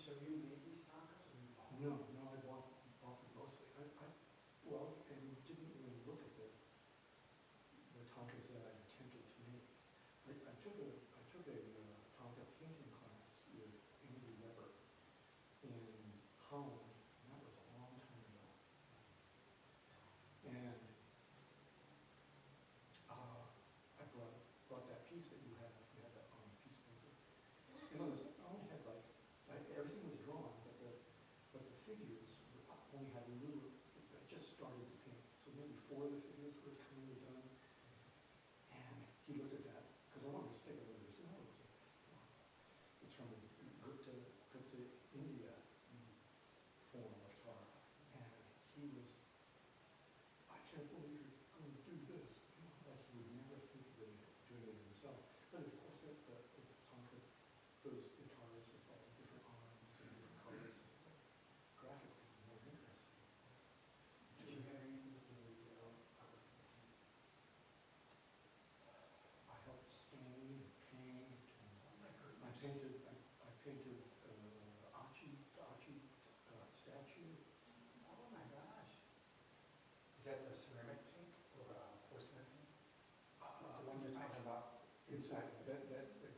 So you made these tacos or you bought them? No, I bought them mostly. Well, and didn't really look at the Tonkas that I attempted to make. I took a Tonka painting class with Andy Weber in Holland, and that was a long time ago. And I brought that piece that you had that on a piece of paper. And I only had everything was drawn, but the figures only had a little. I just started to paint, so maybe 4 of the figures were kind of done. And he looked at that because I wanted to stick it with his nose. It's from the Gupta India form of Tara, and he was, I can't believe you're going to do this. Like he would never think of doing it himself. But of course, with Tonka, those guitars with all the different arms and different colors, that's graphically more interesting. Did you have anything to do with I helped stain and paint. Oh my I goodness. painted Achi statue. Oh my gosh. Is that the ceramic paint or porcelain paint? The one you're talking about? It's that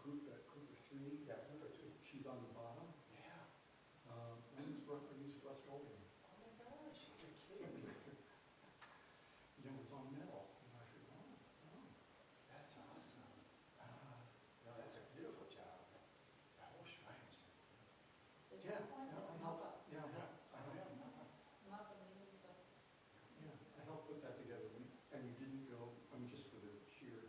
group of 3. Yeah, number 3. She's on the bottom. Yeah. I used Rust-Oleum. Oh my gosh, you're kidding me. It was on metal. And I thought, oh. That's awesome. No, that's a beautiful job. The whole shrine is just beautiful. The Yeah, point is I not helped. Yeah, I helped put that together. And you didn't go. I mean, just for the sheer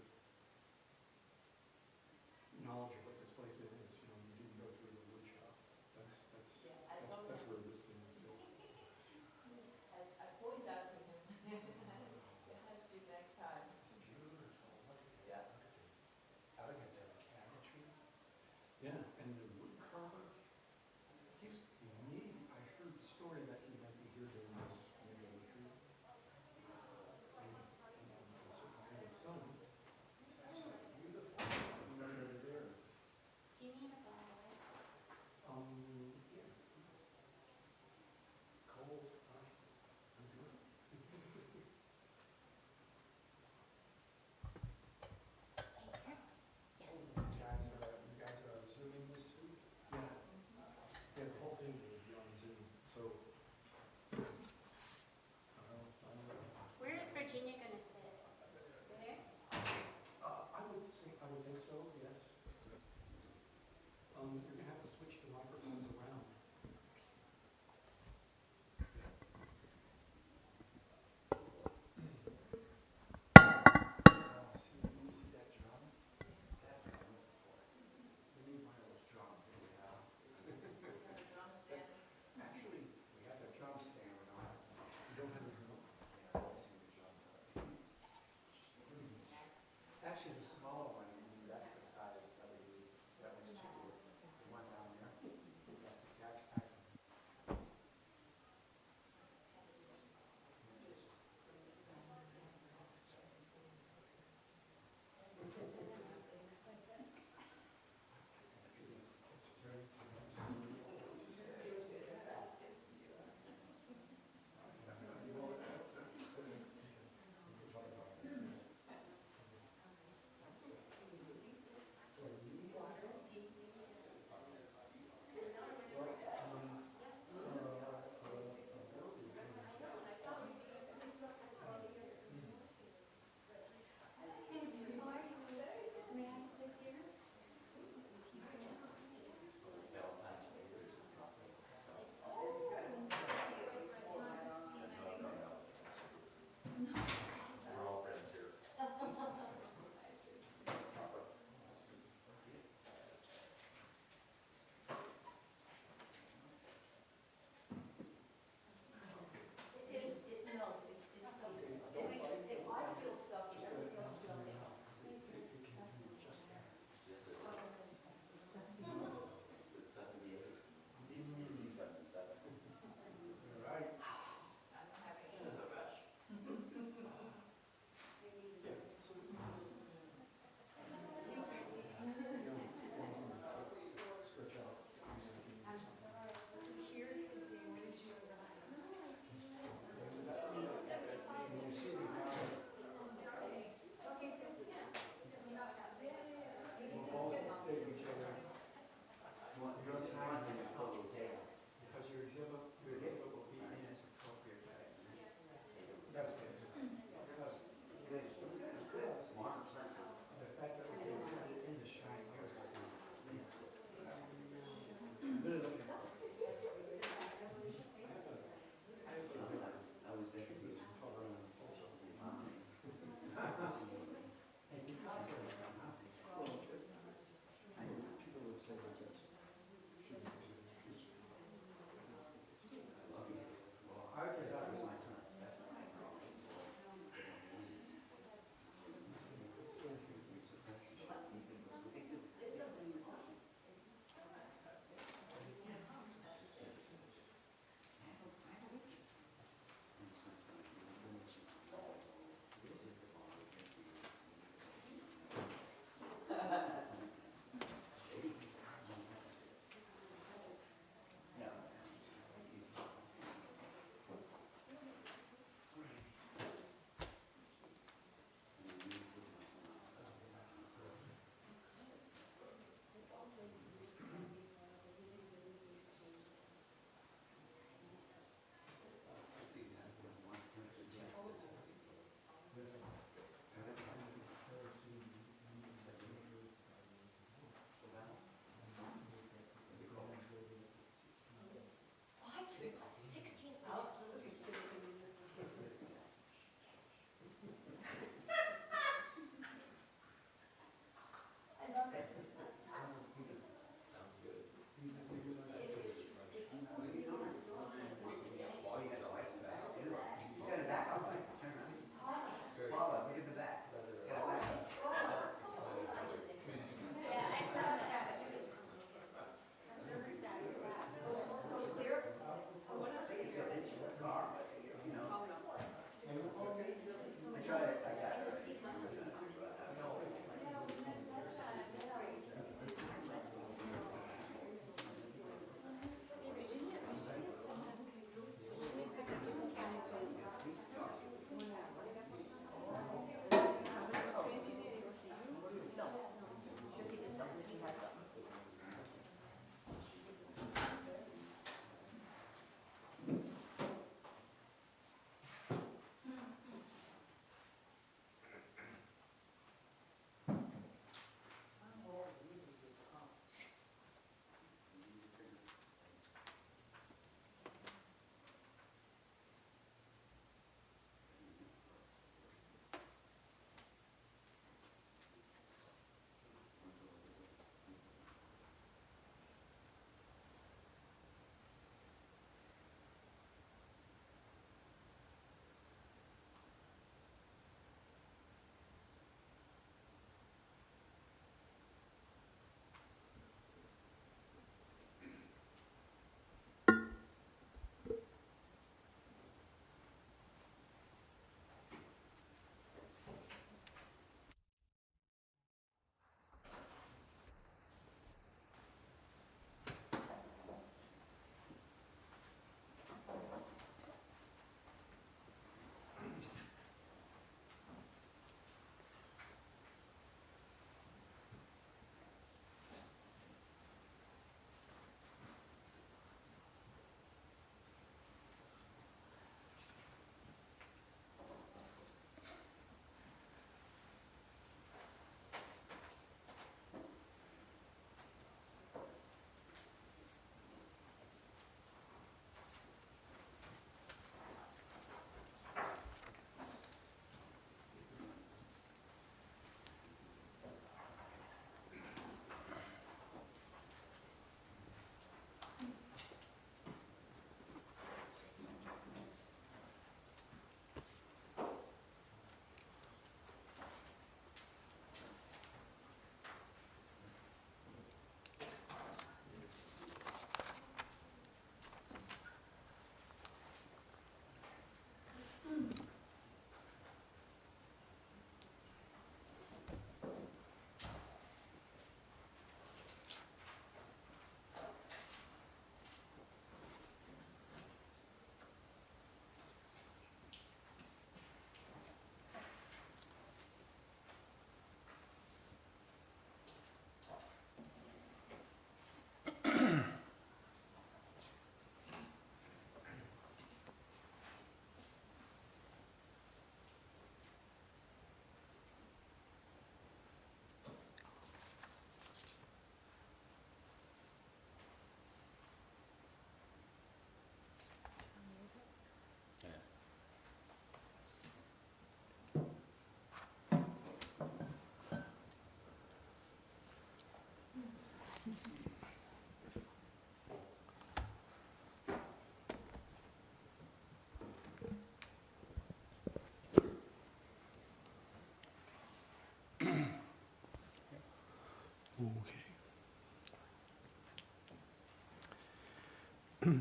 Short?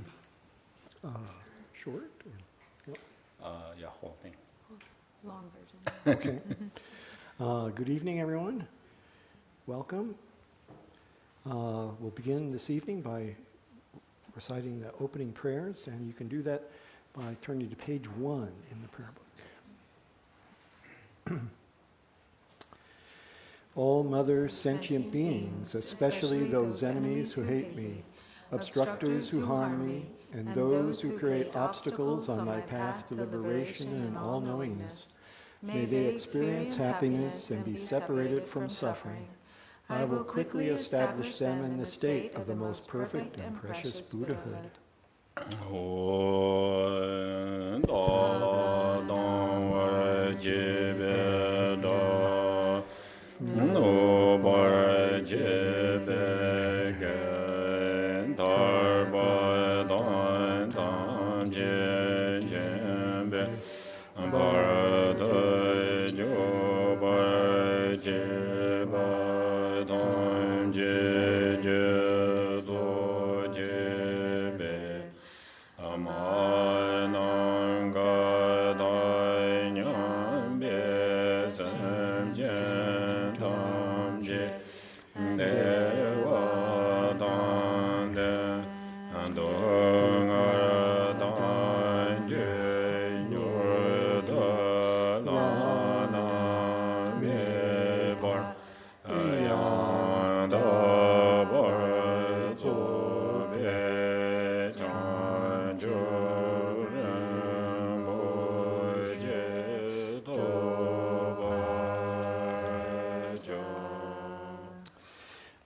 Yeah, whole thing. Long version. Okay. Good evening, everyone. Welcome. We'll begin this evening by reciting the opening prayers, and you can do that by turning to page 1 in the prayer book. All mother sentient beings, especially those enemies who hate me, obstructors who harm me, and those who create obstacles on my path to liberation and all-knowingness, may they experience happiness and be separated from suffering. I will quickly establish them in the state of the most perfect and precious Buddhahood.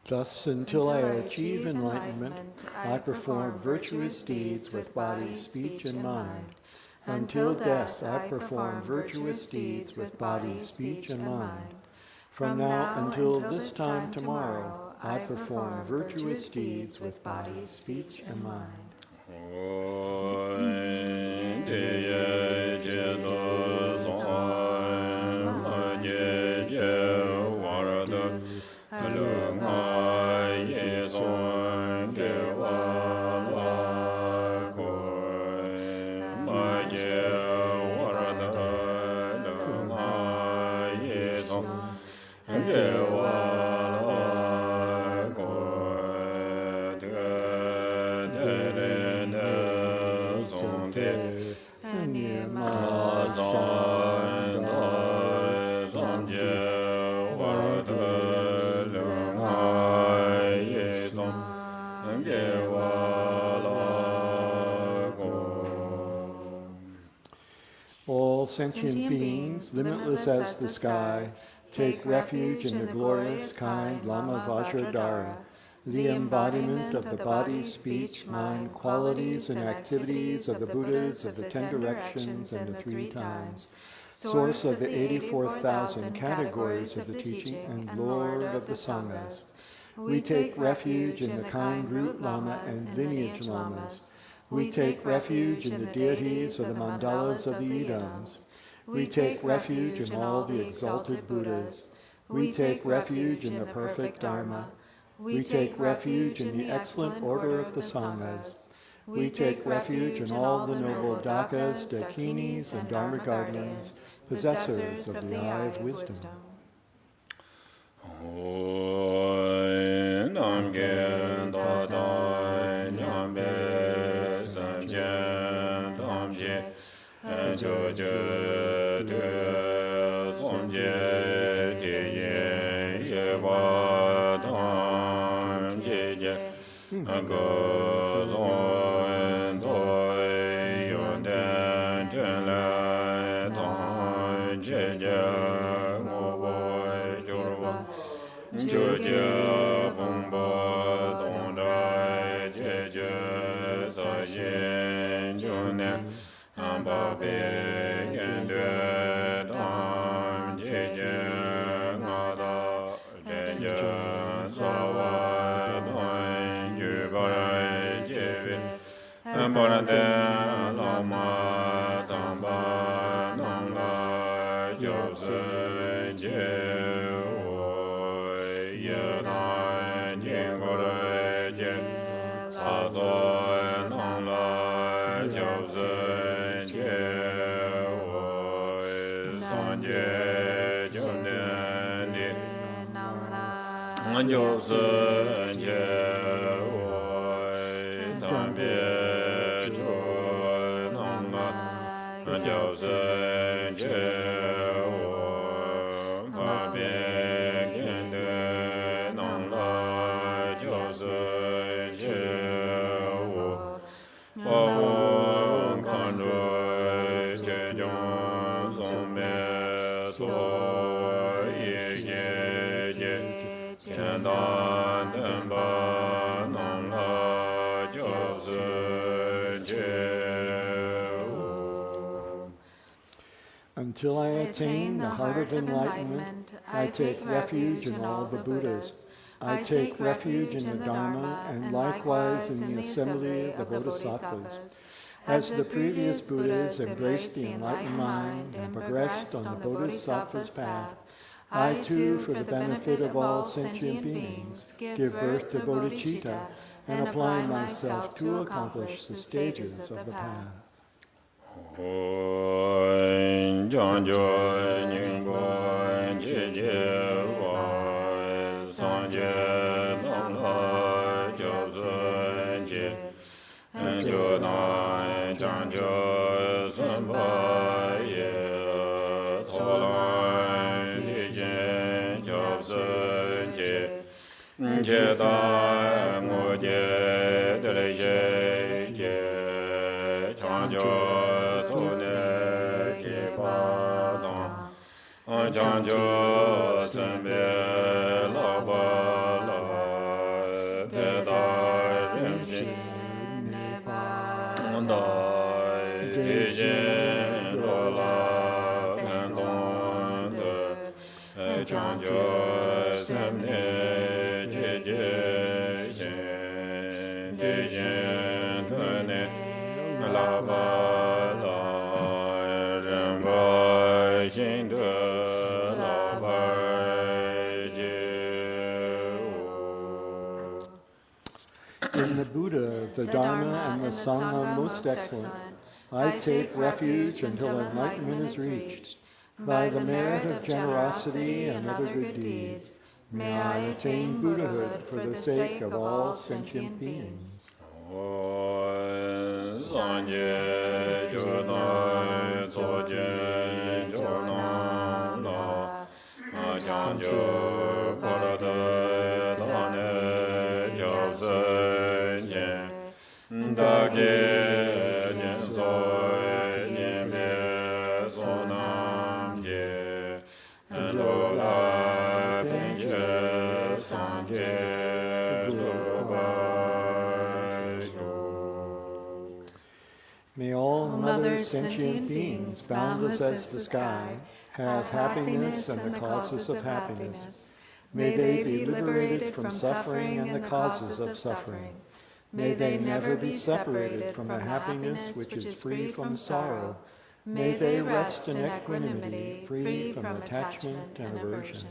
Thus, until I achieve enlightenment, I perform virtuous deeds with body, speech, and mind. Until death, I perform virtuous deeds with body, speech, and mind. From now until this time tomorrow, I perform virtuous deeds with body, speech, and mind. All sentient beings, limitless as the sky, take refuge in the glorious, kind Lama Vajradhara, the embodiment of the body, speech, mind, qualities, and activities of the Buddhas of the 10 directions and the 3 times, source of the 84,000 categories of the teaching, and Lord of the Sanghas. We take refuge in the kind root Lama and lineage Lamas. We take refuge in the deities of the mandalas of the Idams. We take refuge in all the exalted Buddhas. We take refuge in the perfect Dharma. We take refuge in the excellent order of the Sanghas. We take refuge in all the noble Dakas, Dakinis, and Dharma guardians, possessors of the eye of wisdom. Azo nang la jiao zhen jie wei san jie jiao nian di jiao zhen jie wei dan bie jiao nang la jiao zhen jie wei ba bie yan de nang la jiao zhen jie wei kan zhui jie zhong song me zuo yi jie jie jian dan den ba nang la jiao zhen jie wei. Until I attain the heart of enlightenment, I take refuge in all the Buddhas. I take refuge in the Dharma and likewise in the assembly of the Bodhisattvas. As the previous Buddhas embraced the enlightened mind and progressed on the Bodhisattva's path, I too, for the benefit of all sentient beings, give birth to bodhicitta and apply myself to accomplish the stages of the path. Jiang Jiao Ning Guan Jie Jie Wai San Jie Nang La Jiao Zhen Jie Jiao Nan Zhang Jiao San Ba Ye Cao Lan Li Jian Jiao Zhen Jie Jie Da Ngo Jie De Le Jie Jie Chang Jiao Tu Ne Ki Ba Dang Chang Jiao Sen Bie La Ba La De Da Ren Xin Da Di Xin Ro La Pen Dong De Chang Jiao Sen Ne Jie Jie Xin Di Xin Tu Ne La Ba La Ren Ba Xin De La Ba Jie Wo. In the Buddha, the Dharma, and the Sangha most excellent, I take refuge until enlightenment is reached. By the merit of generosity and other good deeds, may I attain Buddhahood for the sake of all sentient beings. San Jie Jiao Dai Zuo Jian Jiao Nang La Jiang Jiao Ba La De Da Ne Jiao Zhen Jian Da Ge Jian Zoi Jian Bie So Nam Jie Lo La Pen Jie San Jie Lo Ba Zhou. May all mother sentient beings, boundless as the sky, have happiness and the causes of happiness. May they be liberated from suffering and the causes of suffering. May they never be separated from the happiness which is free from sorrow. May they rest in equanimity, free from attachment and aversion.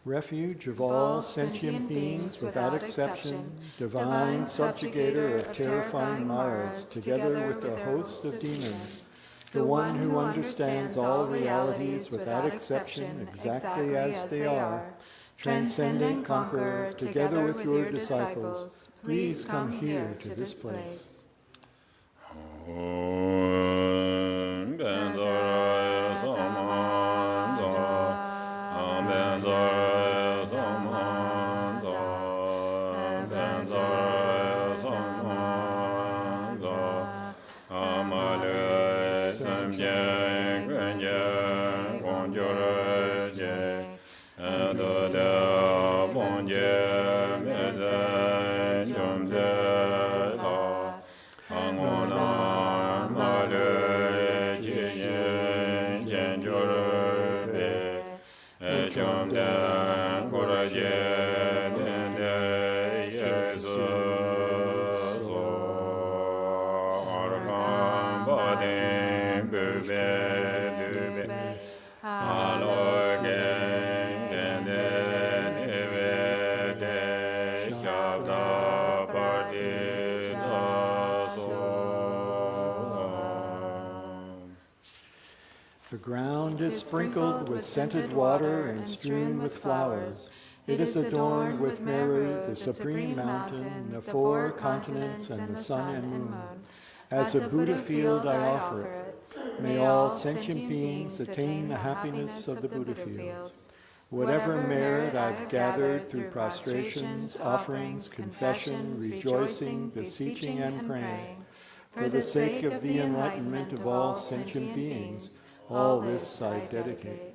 Refuge of all sentient beings without exception, divine subjugator of terrifying Maras, together with the host of demons, the one who understands all realities without exception exactly as they are, transcendent conqueror, together with your disciples, please come here to this place. The ground is sprinkled with scented water and strewn with flowers. It is adorned with Meru, the supreme mountain, the 4 continents, and the sun and moon. As a Buddha field I offer it. May all sentient beings attain the happiness of the Buddha fields. Whatever merit I've gathered through prostrations, offerings, confession, rejoicing, beseeching, and praying, for the sake of the enlightenment of all sentient beings, all this I dedicate.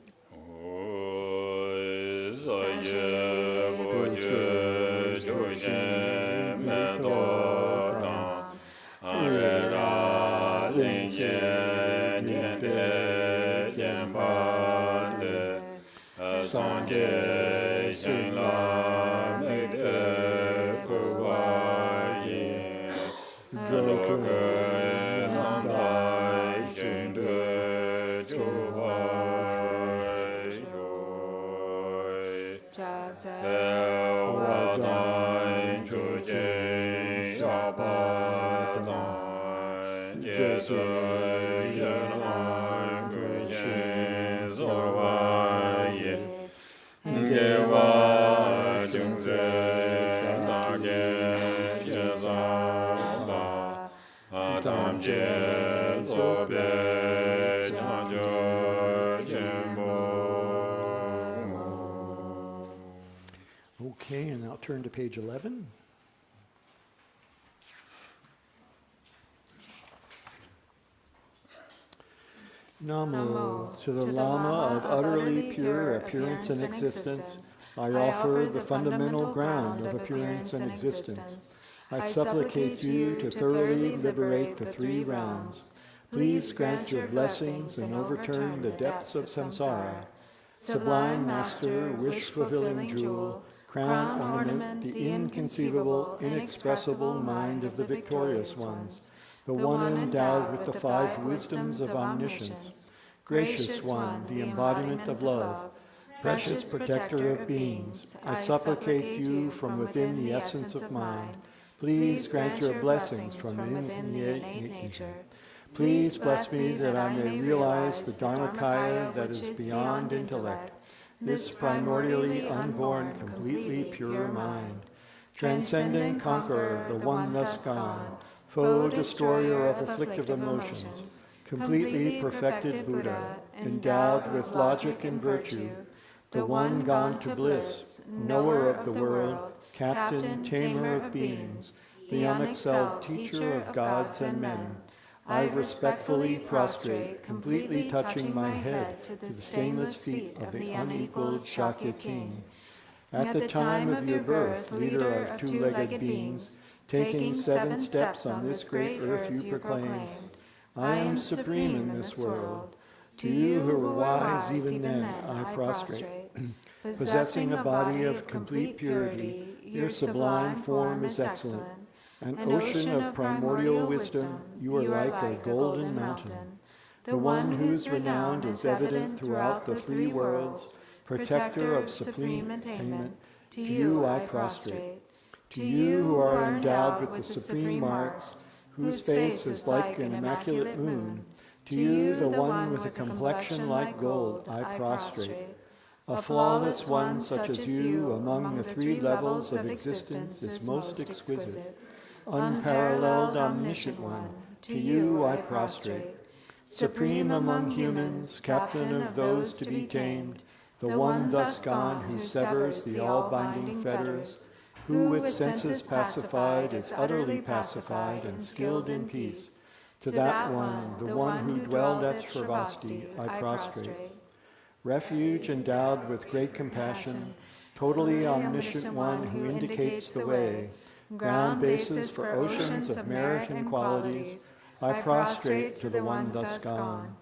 Okay, and now turn to page 11. Namo, to the Lama of utterly pure appearance and existence, I offer the fundamental ground of appearance and existence. I supplicate you to thoroughly liberate the 3 realms. Please grant your blessings and overturn the depths of samsara. Sublime Master, wish-fulfilling jewel, crown ornament, the inconceivable, inexpressible mind of the victorious ones, the one endowed with the 5 wisdoms of omniscience, gracious one, the embodiment of love, precious protector of beings, I supplicate you from within the essence of mind. Please grant your blessings from within the innate nature. Please bless me that I may realize the Dharmakaya that is beyond intellect, this primordially unborn, completely pure mind. Transcendent conqueror, the one thus gone, foe destroyer of afflictive emotions, completely perfected Buddha, endowed with logic and virtue, the one gone to bliss, knower of the world, captain, tamer of beings, the unexcelled teacher of gods and men, I respectfully prostrate, completely touching my head to the stainless feet of the unequaled Shakya king. At the time of your birth, leader of 2-legged beings, taking 7 steps on this great earth you proclaimed, I am supreme in this world. To you who were wise even then, I prostrate. Possessing a body of complete purity, your sublime form is excellent. An ocean of primordial wisdom, you are like a golden mountain. The one whose renown is evident throughout the 3 worlds, protector of supreme attainment, to you I prostrate. To you who are endowed with the supreme marks, whose face is like an immaculate moon, to you, the one with a complexion like gold, I prostrate. A flawless one such as you among the 3 levels of existence is most exquisite. Unparalleled omniscient one, to you I prostrate. Supreme among humans, captain of those to be tamed, the one thus gone who severs the all-binding fetters, who with senses pacified is utterly pacified and skilled in peace. To that one, the one who dwelled at Shravasti, I prostrate. Refuge endowed with great compassion, totally omniscient one who indicates the way, ground basis for oceans of merit and qualities, I prostrate to the one thus gone.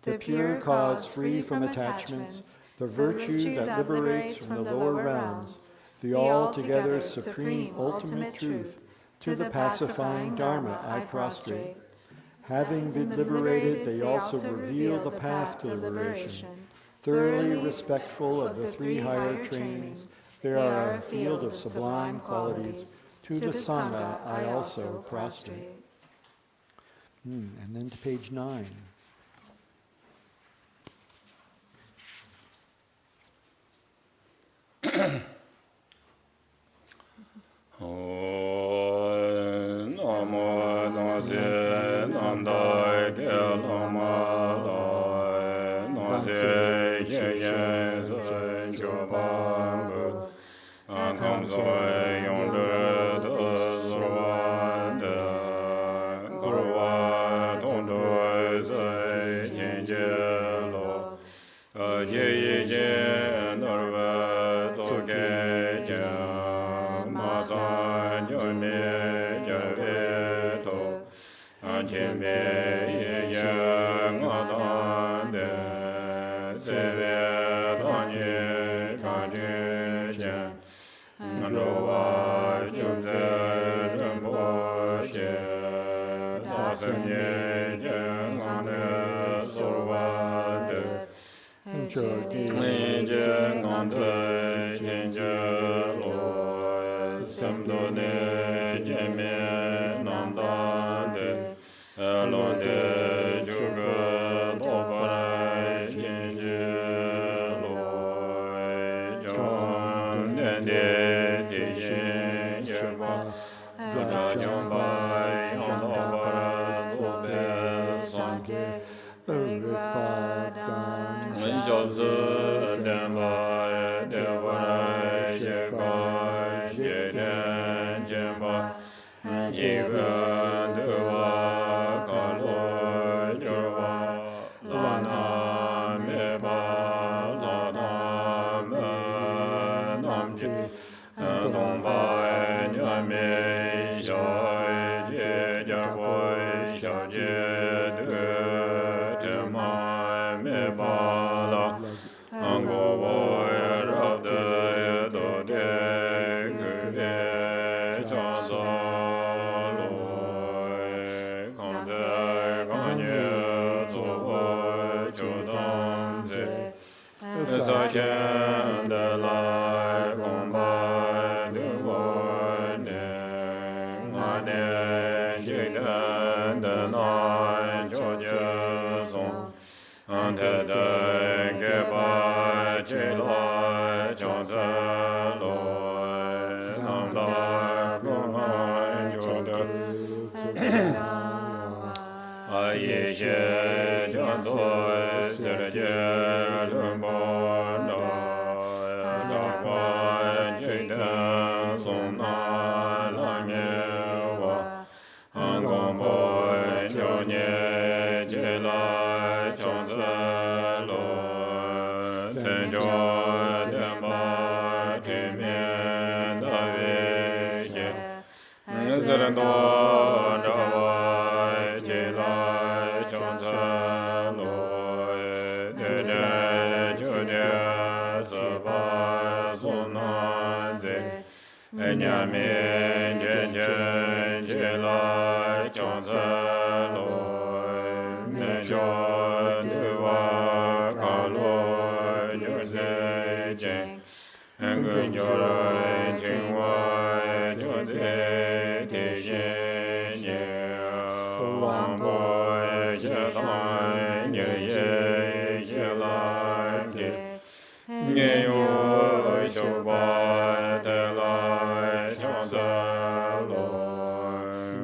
The pure cause free from attachments, the virtue that liberates from the lower realms, the altogether supreme ultimate truth, to the pacifying Dharma I prostrate. Having been liberated, they also reveal the path to liberation. Thoroughly respectful of the three higher trainings, they are a field of sublime qualities. To the Sangha I also prostrate. And then to page 9.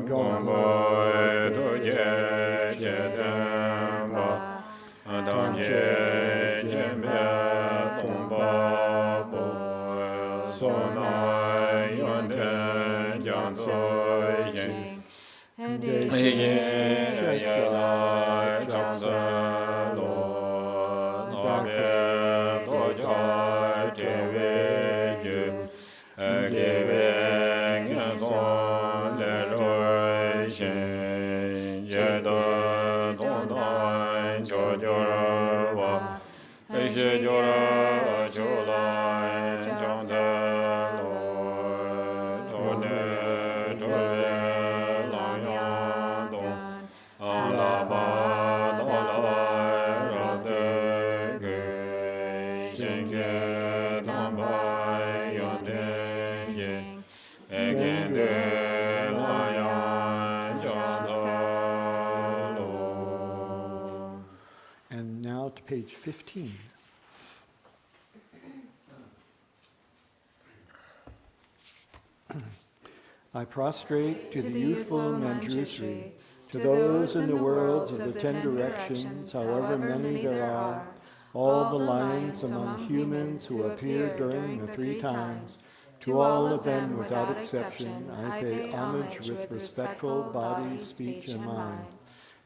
Gombo And now to page 15. I prostrate to the youthful Manjushri, to those in the worlds of the 10 directions, however many there are, all the lions among humans who appear during the 3 times. To all of them without exception, I pay homage with respectful body, speech, and mind.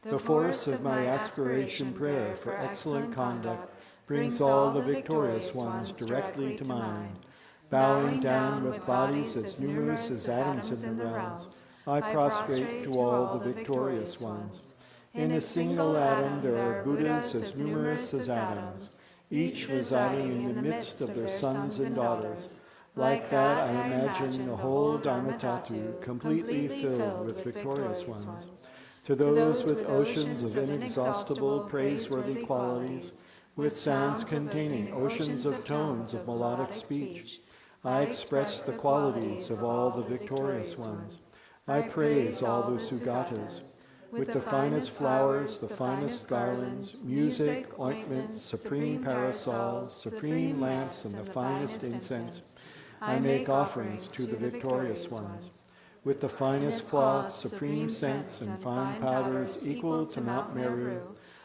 The force of my aspiration prayer for excellent conduct brings all the victorious ones directly to mind. Bowing down with bodies as numerous as atoms in the realms, I prostrate to all the victorious ones. In a single atom there are Buddhas as numerous as atoms, each residing in the midst of their sons and daughters. Like that, I imagine the whole Dharmatatu completely filled with victorious ones. To those with oceans of inexhaustible, praiseworthy qualities, with sounds containing oceans of tones of melodic speech, I express the qualities of all the victorious ones. I praise all the Sugatas. With the finest flowers, the finest garlands, music, ointments, supreme parasols, supreme lamps, and the finest incense, I make offerings to the victorious ones. With the finest cloths, supreme scents, and fine powders equal to Mount Meru,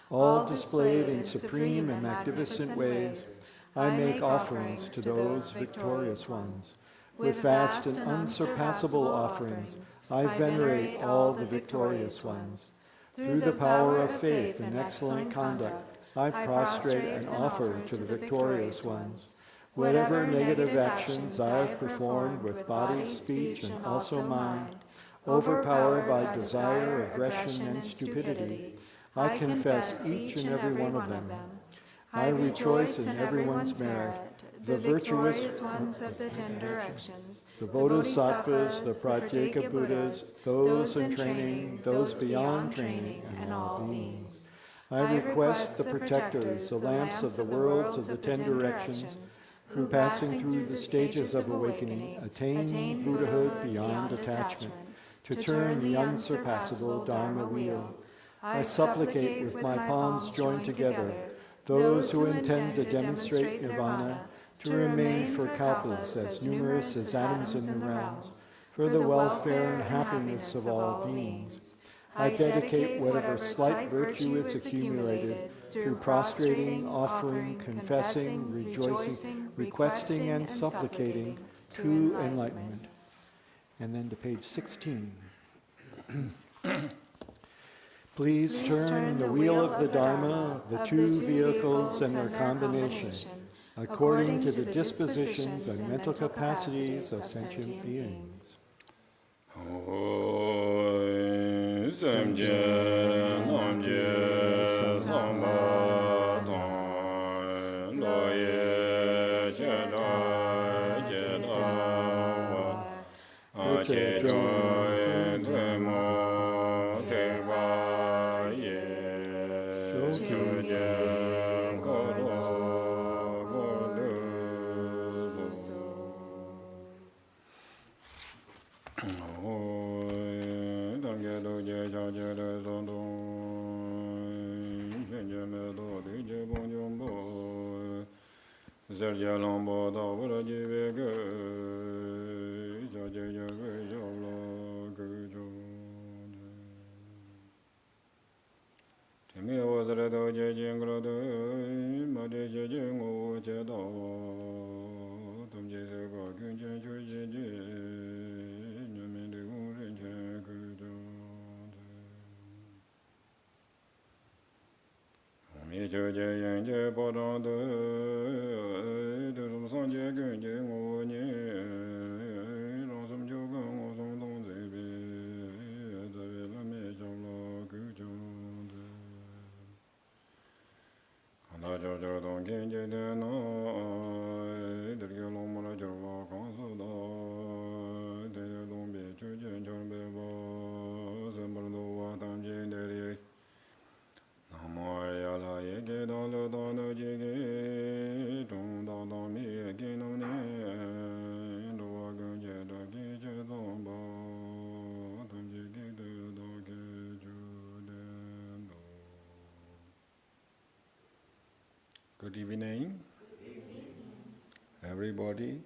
all displayed in supreme and magnificent ways, I make offerings to those victorious ones. With vast and unsurpassable offerings, I venerate all the victorious ones. Through the power of faith and excellent conduct, I prostrate and offer to the victorious ones. Whatever negative actions I have performed with body, speech, and also mind, overpowered by desire, aggression, and stupidity, I confess each and every one of them. I rejoice in everyone's merit, the virtuous ones of the 10 directions, the Bodhisattvas, the Pratyeka Buddhas, those in training, those beyond training, and all beings. I request the protectors, the lamps of the worlds of the 10 directions, who passing through the stages of awakening attain Buddhahood beyond attachment, to turn the unsurpassable Dharma wheel. I supplicate with my palms joined together those who intend to demonstrate nirvana, to remain for kalpas as numerous as atoms in the realms, for the welfare and happiness of all beings. I dedicate whatever slight virtue is accumulated through prostrating, offering, confessing, rejoicing, requesting, and supplicating to enlightenment. And then to page 16. Please turn the wheel of the Dharma, the 2 vehicles and their combination, according to the dispositions and mental capacities of sentient beings. Good evening, everybody.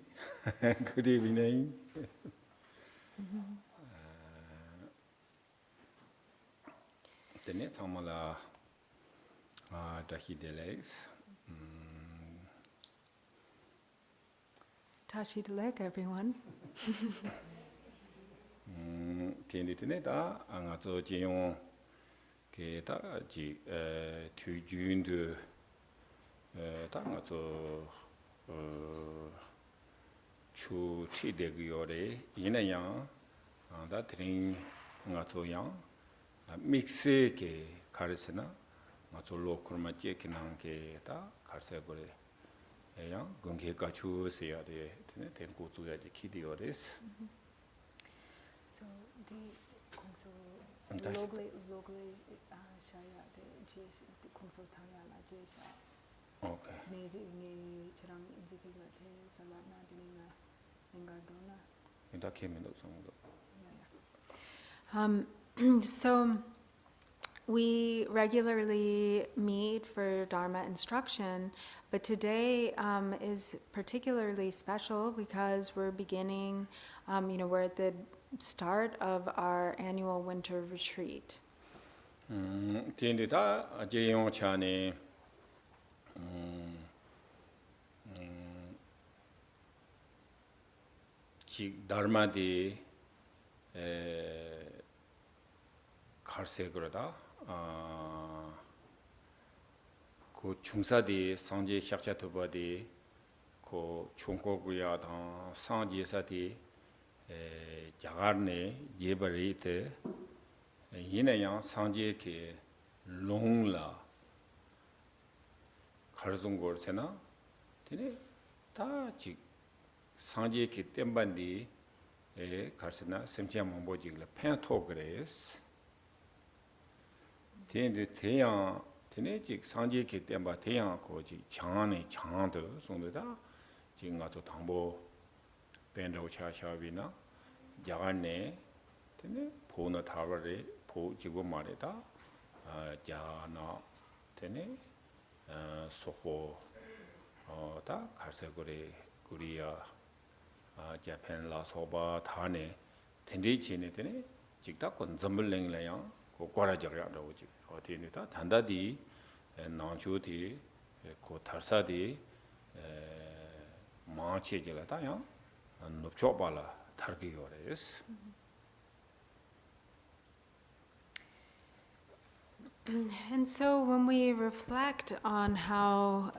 Good evening. Tene samala tahideles. Tashi Delek, everyone. Tene da angazo jion ke da ji tu jun de da angazo chu ti de gyore yin yang da tring angazo yang mixé ke karsena angazo local ma je kinang ke da karse gore yang gongke ka chu se ya de tene ten ko zu ya ji ki de ores. So the locally shaya the jesh the kongso thaya la jesha. Okay. Ni charang jikila the salana dinga engardona. Da kemen do song. So we regularly meet for Dharma instruction, but today is particularly special because we're beginning, we're at the start of our annual winter retreat. Tiende da jeyon chane chi dharma di karse groda ko chungsa di sanje shakcha toba di ko chungko guya dang sanje sa di jagar ne jebari te yina yang sanje ke long la karzung gor sena tine ta chik sanje ke temban di karsena semchia mambo jigla pen to gres tine teyang tine chik sanje ke temba teyang ko chik chang de songde da chik nga zo tangbo pen rao cha shabi na jagar ne tine po na tawari po jigo mare da ja na tene sokho da karse gore kuriya Japan la soba thane tende chine tene jikda kon zambul leng la yang ko kwara jagya ro ji tene da thanda di nangchu di ko tharsa di ma che jela da yang nupcho bala thargi yores. And so when we reflect on how,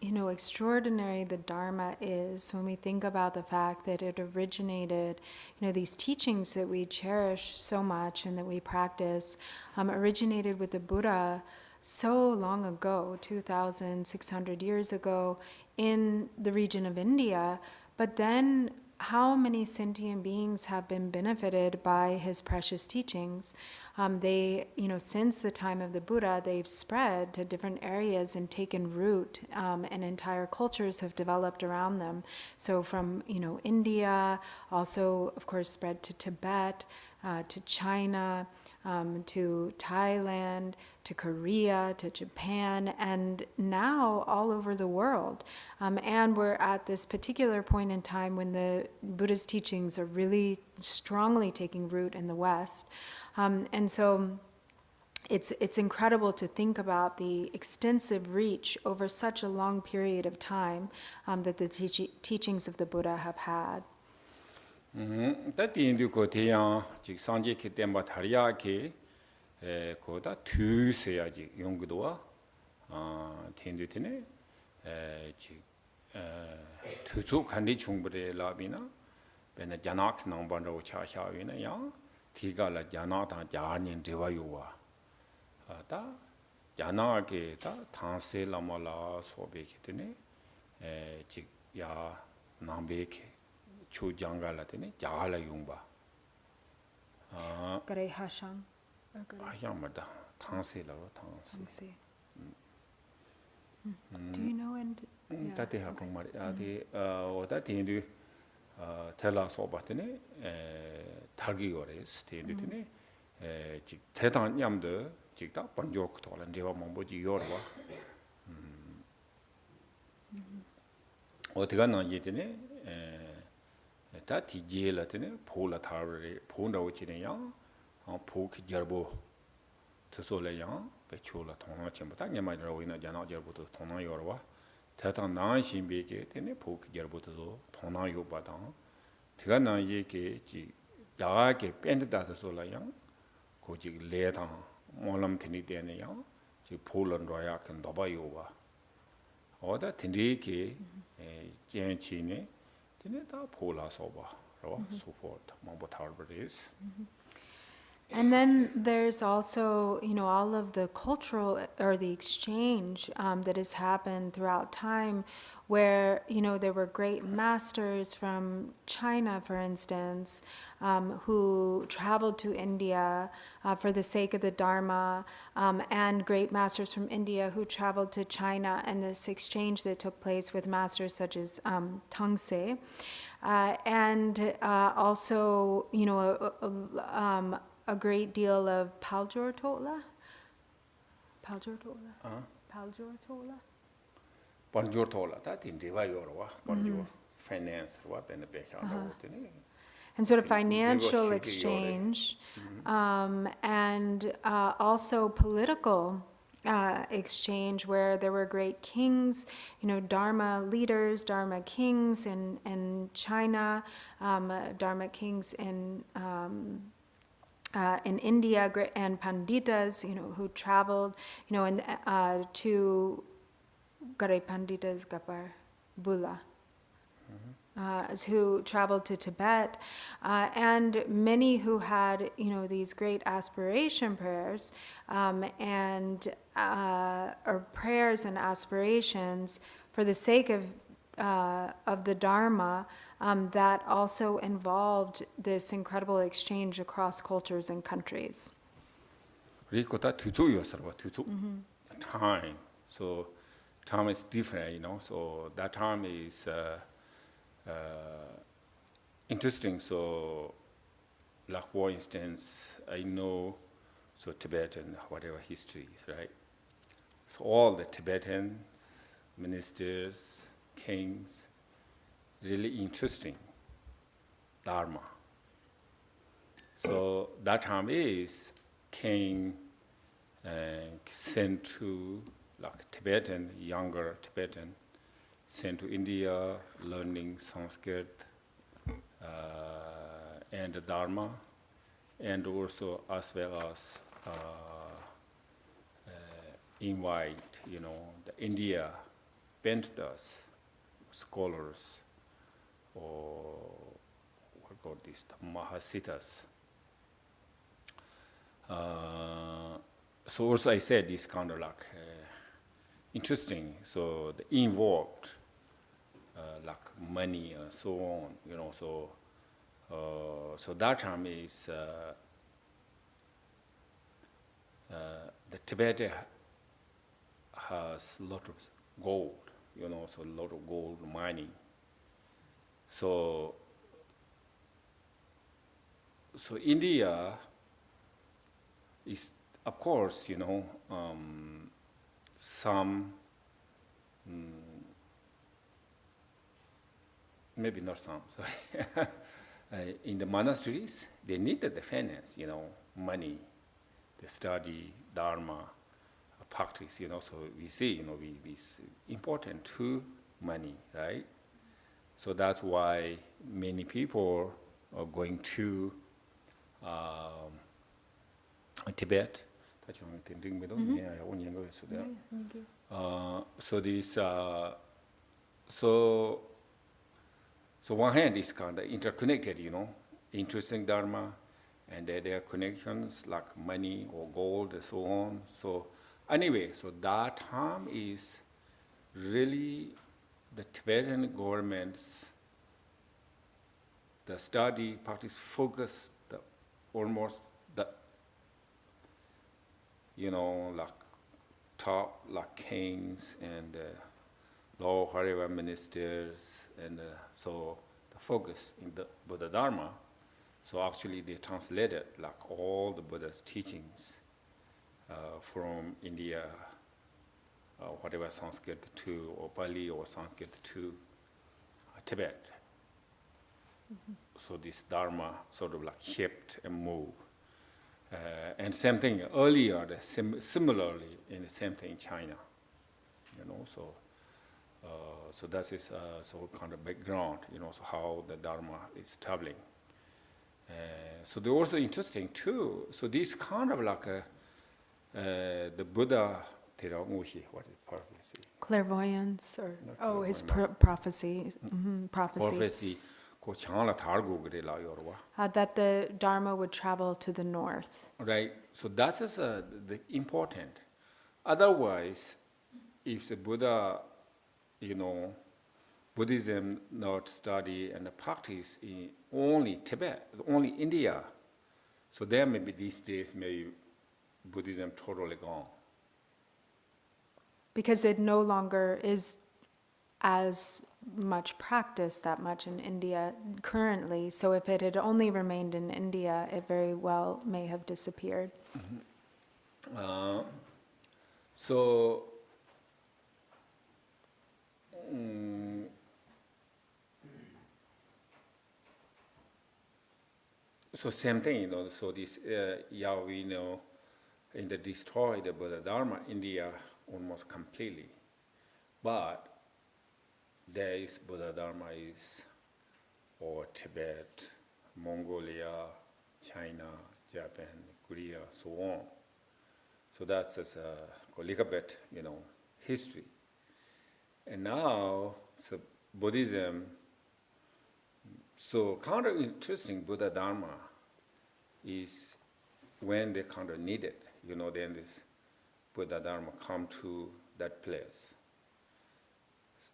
extraordinary the Dharma is, when we think about the fact that it originated, these teachings that we cherish so much and that we practice, originated with the Buddha so long ago, 2,600 years ago, in the region of India, but then how many sentient beings have been benefited by his precious teachings. They, since the time of the Buddha, they've spread to different areas and taken root, and entire cultures have developed around them. So from, India, also, of course, spread to Tibet, to China, to Thailand, to Korea, to Japan, and now all over the world. And we're at this particular point in time when the Buddha's teachings are really strongly taking root in the West. And so it's incredible to think about the extensive reach over such a long period of time that the teachings of the Buddha have had. That in the Kotea, Sanji Kitemba Tariaki, Koda, two say, Yongdua, 텐두티네 지 투수 간디 중부에 라비나 베나 야낙 넘번로 차샤위나 야 티가라 야나다 야닌 데와요와 다 야나게 다 탄세라마라 소베키드네 지야 남베케 초장갈라테네 야라 용바 Kare hashang. 아야마다 탄세라로 탄세 Do you know and 다테 하고 말이야 디 오다 텐두 텔라 소바테네 달기거레스 텐두티네 지 대단 냠도 직다 번족 돌은 제가 뭐지 요르와 어디가 나이드네 다 디제라테네 폴라 타르 폰다고 지내야 포크 저보 tsoleyan pe chola thona chimba nyama rawina jana jarbu to thona yorwa tata na shimbe ke tene phok jarbu to thona yo ba da tiga na ye ke ji ya ke pend da solayan ko ji le da molam thini de ne ya ji pholan ro ya kan do ba yo ba oda thindi ke jen chi ne tene da phola so ba ro so forth mo ba thar is. And then there's also, all of the cultural or the exchange that has happened throughout time where, there were great masters from China, for instance, who traveled to India for the sake of the Dharma, and great masters from India who traveled to China, and this exchange that took place with masters such as Tangse. And also, a great deal of Paljor Tola. Bonjour tola that in Devayorwa, bonjour finance, what and the Becha. And sort of financial exchange, and also political exchange where there were great kings, Dharma leaders, Dharma kings in China, Dharma kings in India, and Panditas, who traveled, to Gare Panditas Gapar Bula, who traveled to Tibet, and many who had, these great aspiration prayers, or prayers and aspirations for the sake of the Dharma, that also involved this incredible exchange across cultures and countries. Time. So time is different, so that time is interesting. So like for instance, I know Tibetan whatever history, right? So all the Tibetan ministers, kings, really interesting Dharma. So that time is king sent to Tibetan, younger Tibetan, sent to India, learning Sanskrit and the Dharma, and also as well as invite, the India Pentas scholars, or what called this, the Mahasiddhas. So also I said this kind of interesting. So the involved money and so on, so that time is the Tibet has a lot of gold, so a lot of gold mining. So India is, of course, some, maybe not some, sorry. In the monasteries, they needed the finance, money, to study Dharma, practice, so we see, it's important to money, right? So that's why many people are going to Tibet. So this, so one hand is kind of interconnected, interesting dharma, and there are connections like money or gold and so on. So anyway, so that time is really the Tibetan government's the study practice focus almost the like top like kings and law whatever ministers and so the focus in the Buddha Dharma. So actually they translated like all the Buddha's teachings from India, whatever Sanskrit to or Pali or Sanskrit to Tibet. Mm-hmm. So this Dharma sort of like shaped and moved. And same thing earlier, similarly in the same thing in China, so that is so kind of background, so how the Dharma is traveling. So they're also interesting too. So this kind of like the Buddha, what is prophecy? Clairvoyance or his clairvoyance. prophecy. Mm-hmm, Prophecy. That the Dharma would travel to the north. Right. So that's the important. Otherwise, if the Buddha, Buddhism not study and practice in only Tibet, only India, so there maybe these days maybe Buddhism totally gone. Because it no longer is as much practiced that much in India currently. So if it had only remained in India, it very well may have disappeared. Mm-hmm. So same thing, so this, we know, in the destroy the Buddha Dharma, India almost completely. But there is Buddha Dharma is, or Tibet, Mongolia, China, Japan, Korea, so on. So that's just a little bit, history. And now, so Buddhism, so kind of interesting Buddha Dharma is when they kind of need it, then this Buddha Dharma come to that place.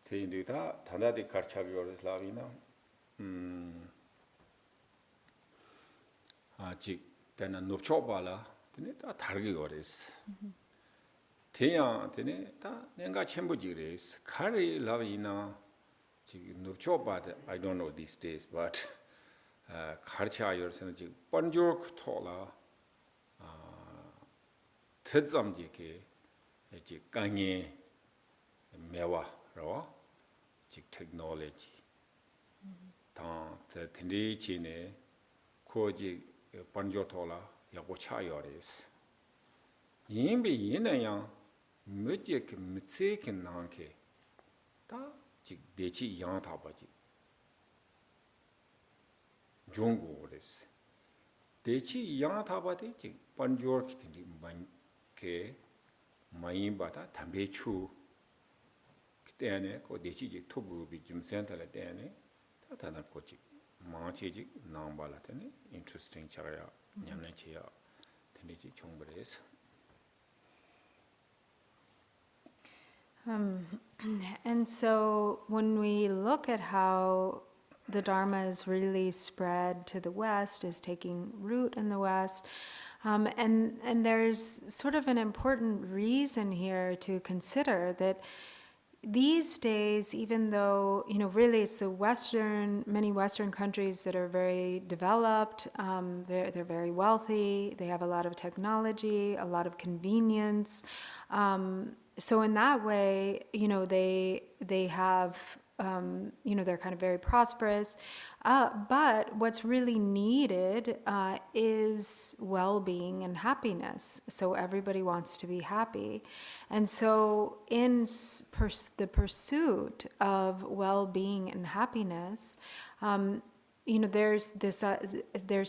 Stayinduta, Tandadi Karchagior Slavina, Jik Pena Nupchopala, Tinita Targioris. Teya, Tinita, Nenga Chembujiris, Kari Lavina, Nupchopa, I don't know these days, but Karchayors and Jik Panjok Tola, Tedzamjiki, Jik Kanye, Mewa. Technology. The Tindicine, Koji Panjotola, Yabochayoris. Yimbi Yinayang, Mujik Mitzikin Nanke, Ta Jik Dechi Yantabaji. Jungoris. Dechi Yantabati, Jik Panjork Banke, Mayimbata, Tambechu. Dene ko dechi tubu bi jumsenta la dene ta na ko chi ma chi ji namba la tene interesting chaya nyamne chi ya tene ji chongbres. And so when we look at how the Dharma is really spread to the West, is taking root in the West, and there's sort of an important reason here to consider that these days, even though, really it's many Western countries that are very developed, they're very wealthy, they have a lot of technology, a lot of convenience. So in that way, they have, they're kind of very prosperous. But what's really needed is well-being and happiness. So everybody wants to be happy. And so in the pursuit of well-being and happiness, there's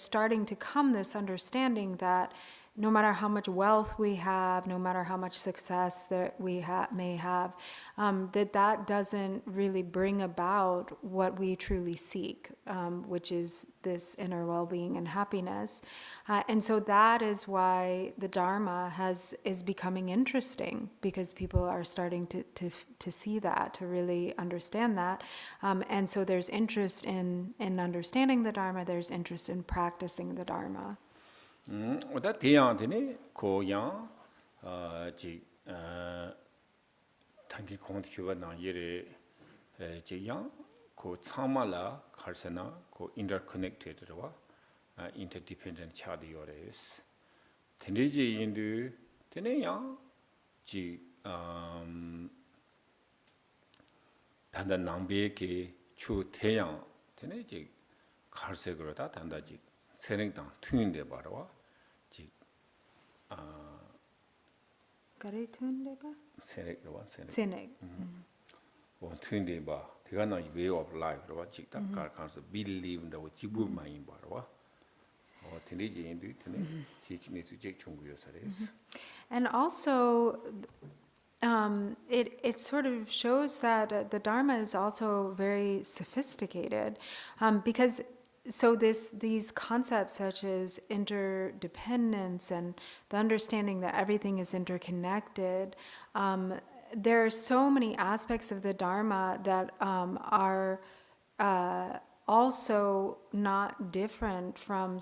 starting to come this understanding that no matter how much wealth we have, no matter how much success that we may have, that doesn't really bring about what we truly seek, which is this inner well-being and happiness. And so that is why the Dharma is becoming interesting, because people are starting to see that, to really understand that. And so there's interest in understanding the Dharma, there's interest in practicing the Dharma. 오다 대양한테네 고양 단기 공티가 나예레 제양 고 참말라 갈세나 고 인터커넥티드와 interdependent 차디요레스 텐디지 인도 테네야 지 단단 남비에게 추 대양 테네지 갈색으로다 단다지 세랭당 퉁인데 바로와 지 가리 툰데 봐? 세렉로와 세넥. 퉁인데 봐 대가나 way of life로와 직다 가르칸서 believe 더 지부 마인 바로와 텐디지 인도 테네 지키네 주제 중구요사레스. And also, it sort of shows that the Dharma is also very sophisticated, because these concepts such as interdependence and the understanding that everything is interconnected, there are so many aspects of the Dharma that are also not different from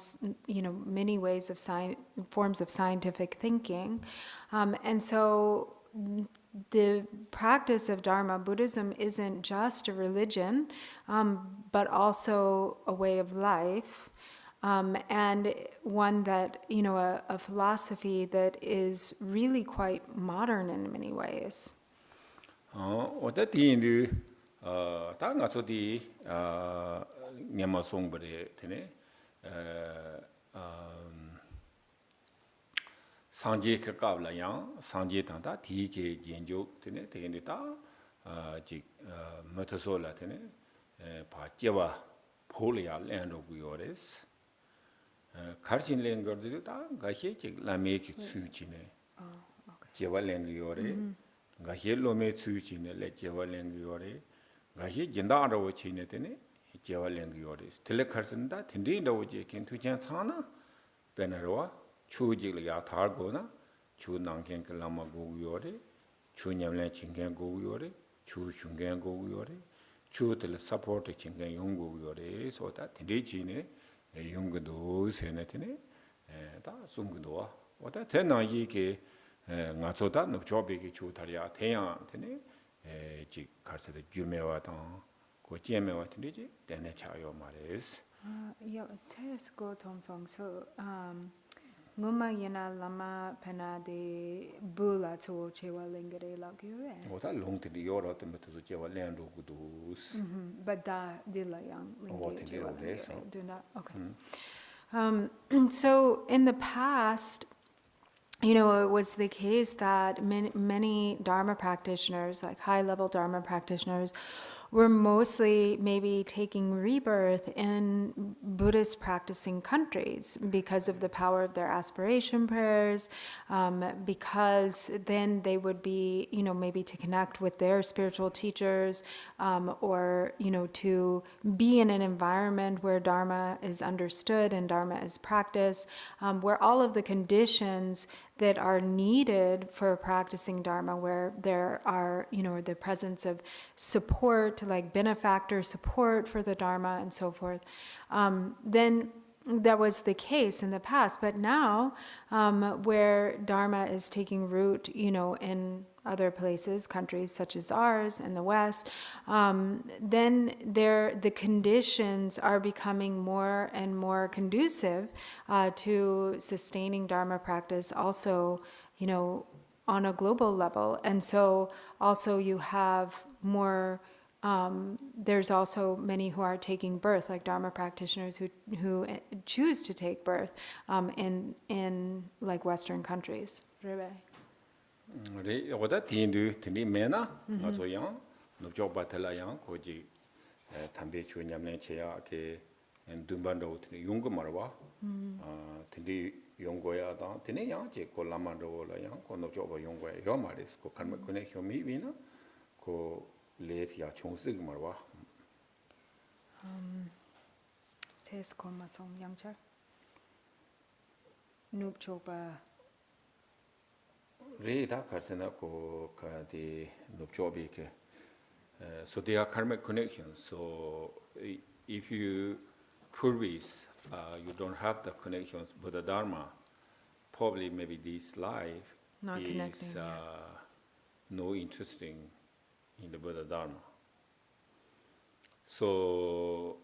many ways of forms of scientific thinking, and so the practice of Dharma, Buddhism, isn't just a religion, but also a way of life, and one that, a philosophy that is really quite modern in many ways. 어때디인도 다가서디 냐마송버레 테네 상제 가깝라양 상제 단다 디게 연조 테네 되게다 지 머터솔라 테네 바제와 폴이야 랜도구요레스 가르친 랭거도 다 가시 지 라메키 수치네 제와 랭요레 가시 로메 수치네 레 제와 랭요레 가시 진다로 치네 테네 제와 랭요레스 텔레카슨다 틴디인도 지 킨투찬 차나 베나로와 추지를 타르고나 추낭켄 클라마 고구요레 추냠레 칭켄 고구요레 추흉겐 고구요레 추들 서포트 칭켄 용고구요레 소다 딘데지네 용고도 세네테네 다 숨고도와 오다 테나이게 나초다 넉조베게 추타리아 태양테네 지 가르세데 주메와당 고지메와 딘데지 데네 차요 말레스 야 테스고 톰송소 nguma yena lama pena de bula to chewa lingere lagure 오다 롱티디 요로테 메토소 제와 랜도 구두스 but da de la yang lingere chewa lingere do not okay. So in the past, it was the case that many Dharma practitioners, like high-level Dharma practitioners, were mostly maybe taking rebirth in Buddhist practicing countries because of the power of their aspiration prayers, because then they would be, maybe to connect with their spiritual teachers, or, to be in an environment where Dharma is understood and Dharma is practiced, where all of the conditions that are needed for practicing Dharma, where there are, the presence of support, like benefactor support for the Dharma and so forth, then that was the case in the past. But now, where Dharma is taking root, in other places, countries such as ours in the West, then the conditions are becoming more and more conducive to sustaining Dharma practice also, on a global level. And so also you have more, there's also many who are taking birth, like Dharma practitioners who choose to take birth in like Western countries. 오다 디인도 드니 메나 나조양 노조바텔라양 고지 담배 주냠네 제야게 둔반도 드니 용거 말와 딘디 용거야 다 되네 양지 고 라만도라 양 고노 줘봐 용거야 요 말이스 고 karmic connection 미비나 고 레티야 총쓰기 말와 Tes koma som yangchar. Nup chopa. 레다 가르세나 고 카디 높조비 게 so they are karmic connections so if you previous you don't have the connections with the dharma probably maybe this life Not is connecting, yeah. no interesting in the Buddha dharma so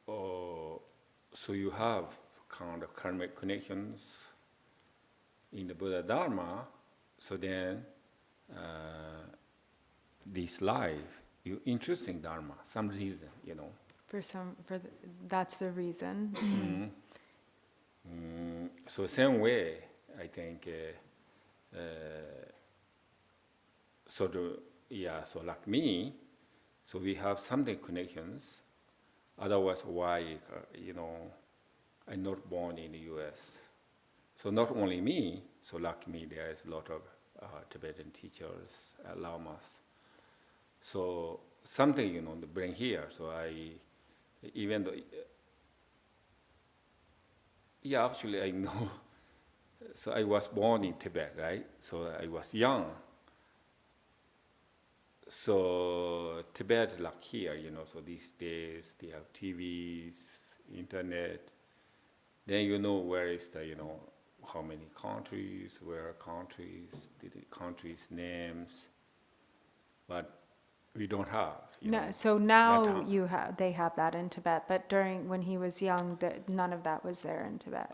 so you have kind of karmic connections in the Buddha dharma so then this life you interesting dharma some reason That's the reason. So same way I think so like me so we have something connections otherwise why I'm not born in the US so not only me so like me there is a lot of Tibetan teachers lamas so something to bring here so I even though actually I know so I was born in Tibet right so I was young so Tibet like here so these days they have TVs internet then where is the how many countries where countries the countries names but we don't have So now they have that in Tibet, but when he was young, none of that was there in Tibet.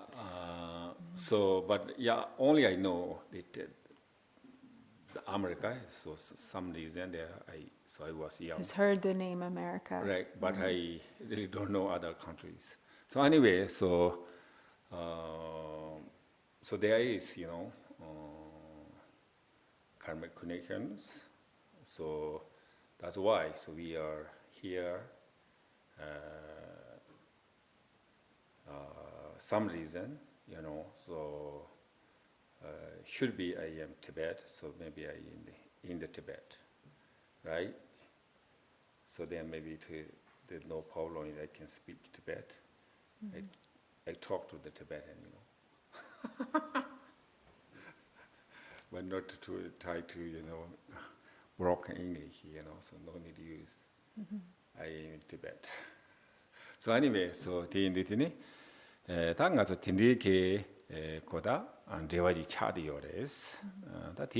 So, but only I know that the America. So some reason there, I was young. Has heard the name America, right? But I really don't know other countries. So anyway, so there is karmic connections. So. That's why. So we are here. Some reason, So should be I am Tibet. So maybe I in the Tibet, right? So then maybe there's no problem. I can speak Tibet. I talk to the Tibetan, but not to try to broken English, so no need to use. I am in Tibet. So anyway, so the inditini, tanga so tindike koda and devaji chadiyores. That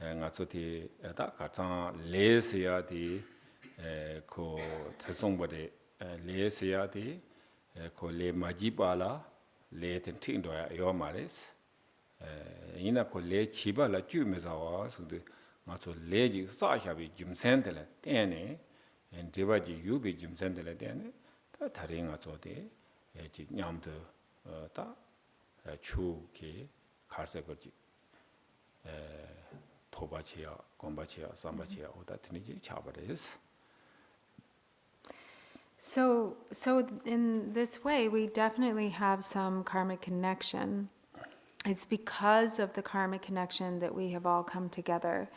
ngaso the kata lesia di ko tesongbode lesia di ko le majibala le tindoya yomares. Ina ko le chibala jumezawa so the ngaso leji sahabi jumsendele tene and devaji yubi jumsendele tene ta taringa so de ji nyamdo ta chu ke karse gorji tobachiya gombachiya sambachiya oda tiniji chabares. So in this way, we definitely have some karmic connection. It's because of the karmic connection that we have all come together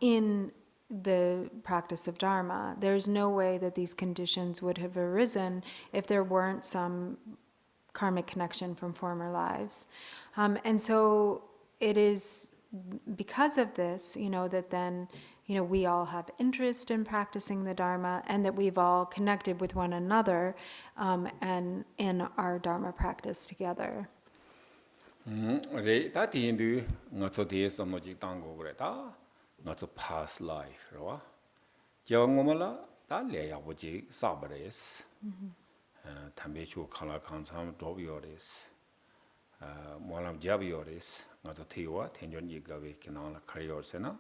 in the practice of Dharma. There's no way that these conditions would have arisen if there weren't some karmic connection from former lives. And so it is because of this, that then, we all have interest in practicing the Dharma and that we've all connected with one another and in our Dharma practice together. Re ta ti ndu ngaso de somo ji tango gre ta ngaso past life ro ja ngomala ta le ya bo ji sa bares tambe chu khala khan sam do yores molam jab yores ngaso thiwa tenjon ji ga be kinala khariyor se na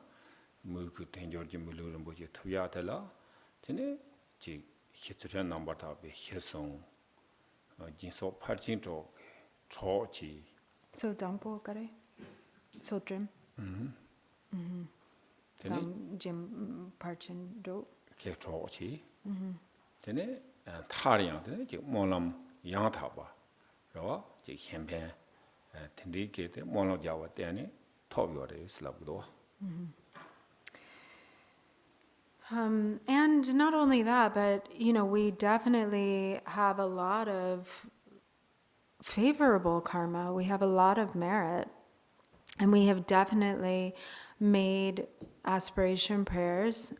mu ku tenjor ji mulu rum bo ji thuya ta la tine ji hitren number ta be hesong jin so parchin to cho chi So dampo kare, so trim. Jim parchin do. Ke chochi. Tene thariang tene ji molam yang tha ba. Ro ji hian pian 텐디게데 모노자와 때니 톱요레 슬랍도. And not only that, but we definitely have a lot of favorable karma. We have a lot of merit, and we have definitely made aspiration prayers.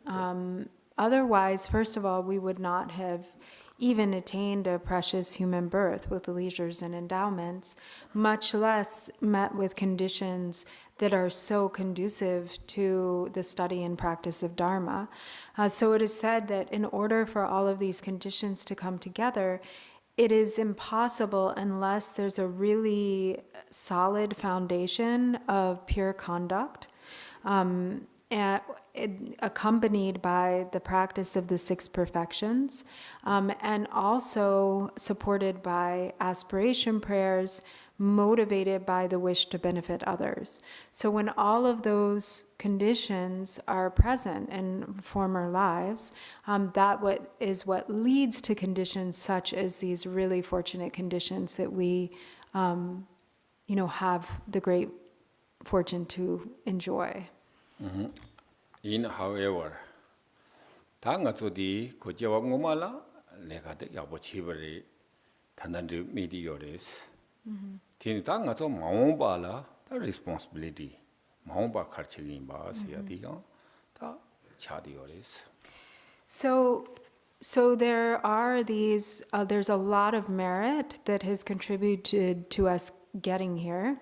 Otherwise, first of all, we would not have even attained a precious human birth with leisures and endowments, much less met with conditions that are so conducive to the study and practice of Dharma. So it is said that in order for all of these conditions to come together, it is impossible unless there's a really solid foundation of pure conduct, accompanied by the practice of the six perfections, and also supported by aspiration prayers, motivated by the wish to benefit others. So when all of those conditions are present in former lives, is what leads to conditions such as these really fortunate conditions that we, have the great fortune to enjoy. In however, tanga di kojewa ngomala legade yabochibari tanandri mediores. Tin tanga to maombala the responsibility maomba kharchigin ba siatiga ta chadiores. So there are these. There's a lot of merit that has contributed to us getting here.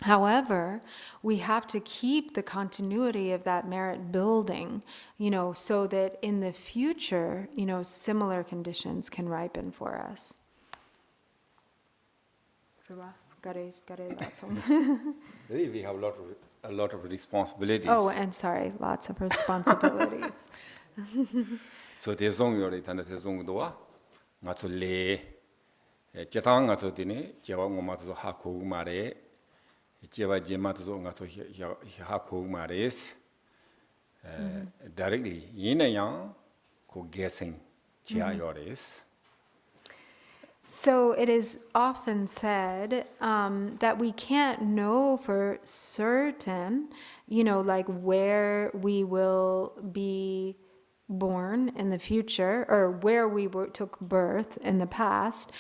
However, we have to keep the continuity of that merit building, so that in the future, similar conditions can ripen for us. We have a lot of responsibilities. Oh, and sorry, lots of responsibilities. So the song yori tanda the song doa ngaso le jetang ngaso dini jewa ngomatso haku mare jewa jematso ngaso haku mares directly yinayang ko guessing chia yoris. So it is often said that we can't know for certain, like where we will be born in the future, or where we took birth in the past,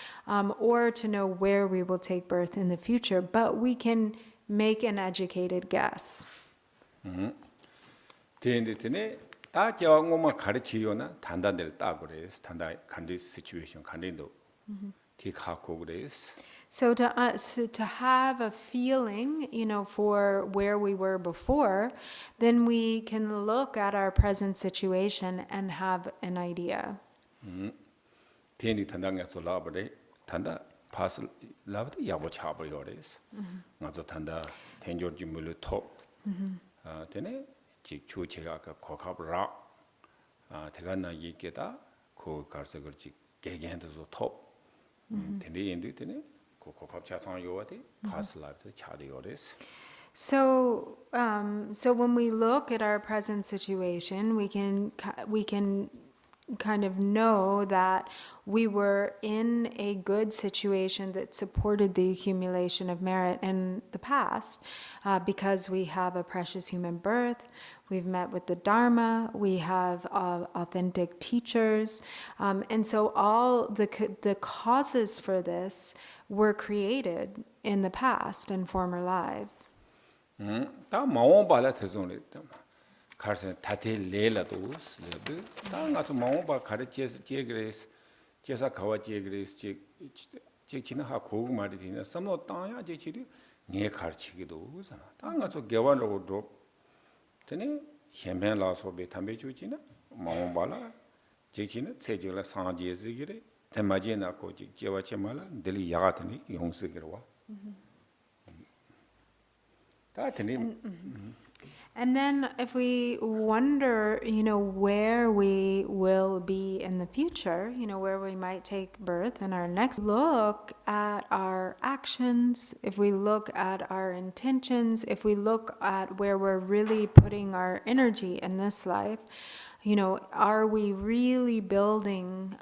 or to know where we will take birth in the future, but we can make an educated guess. Tene 다 jewa ngoma 가르치요나 단단들 따고레스 단단 간디 situation 간디도 So to have a feeling, for where we were before, then we can look at our present situation and have an idea. Teni tandanga so labare tanda pas labde yabo chabores. Ngazo tanda tenjorji mulu top. Tene 직 chuchega ka kokabra. Tegana yikeda ko karsagerji gegendo so top. So when we look at our present situation, we can kind of know that we were in a good situation that supported the accumulation of merit in the past, because we have a precious human birth, we've met with the Dharma, we have authentic teachers, and so all the causes for this were created in the past, in former lives. 다 마오발라 대송을 가르쳐 다테 레라도스 레드 다가서 마오바 가르쳐서 제그레스 제사 가와 제그레스 제 지나 하 고급 말이 되나 섬노 땅야 제치리 네 가르치기도 우선 다가서 개완으로 도 되네 현변라소베 담배 주지나 마오발라 제치는 세제라 상제즈기래 대마제나 고지 제와체 말라 들이 야가더니 용스기로와 And then if we wonder, where we will be in the future, where we might take birth in our next, look at our actions, if we look at our intentions, if we look at where we're really putting our energy in this life, are we really building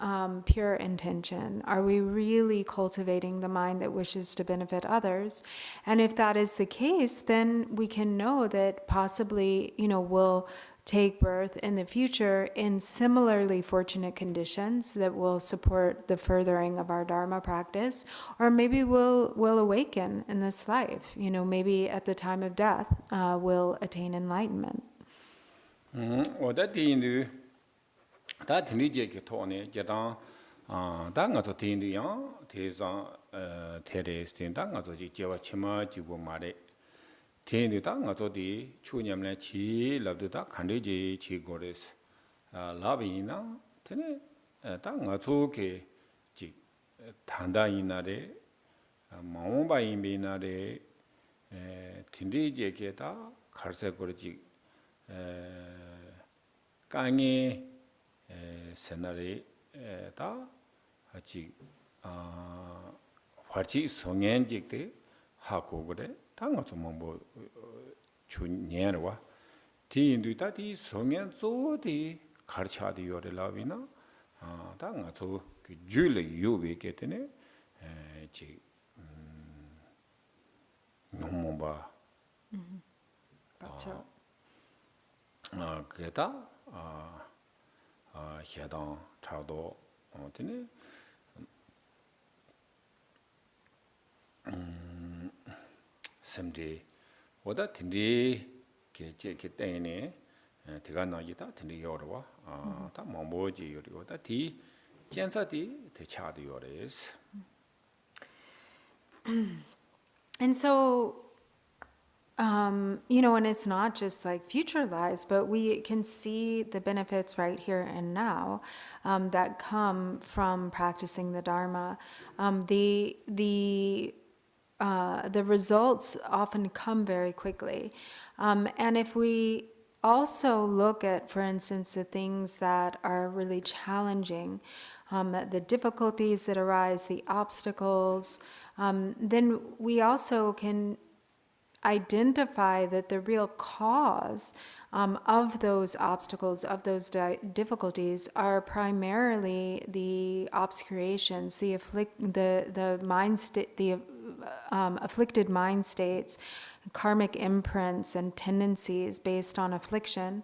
pure intention? Are we really cultivating the mind that wishes to benefit others? And if that is the case, then we can know that possibly, we'll take birth in the future in similarly fortunate conditions that will support the furthering of our Dharma practice, or maybe we'll awaken in this life. Maybe at the time of death, we'll attain enlightenment. 다 드니제게 토네 제당 당가서 딘디야 대상 테레스틴 당가서 지와 치마 지고 말에 딘디 당가서디 추념래 지 랍드다 칸데지 지고레스 라비나 테네 당가서게 지 단다이나레 마옹바이미나레 딘디제게다 갈세고르지 강이 세나리 다 같이 활치 성행직대 하고 그래 당가 좀뭐 준년과 디인도다 디 성행 조디 가르쳐야 요래라비나 당가 저 줄을 요베게 되네 지 너무 봐 그렇죠. 그다 해당 차도 되네 샘디 오다 틴디 게제게 때네 대가 나기다 틴디 요르와 다 뭐지 요리고 다디 젠사디 대차도 요레스. And so and it's not just like future lives, but we can see the benefits right here and now that come from practicing the Dharma. The results often come very quickly. And if we also look at, for instance, the things that are really challenging, the difficulties that arise, the obstacles, then we also can identify that the real cause of those obstacles, of those difficulties, are primarily the obscurations, the afflicted mind states, karmic imprints and tendencies based on affliction,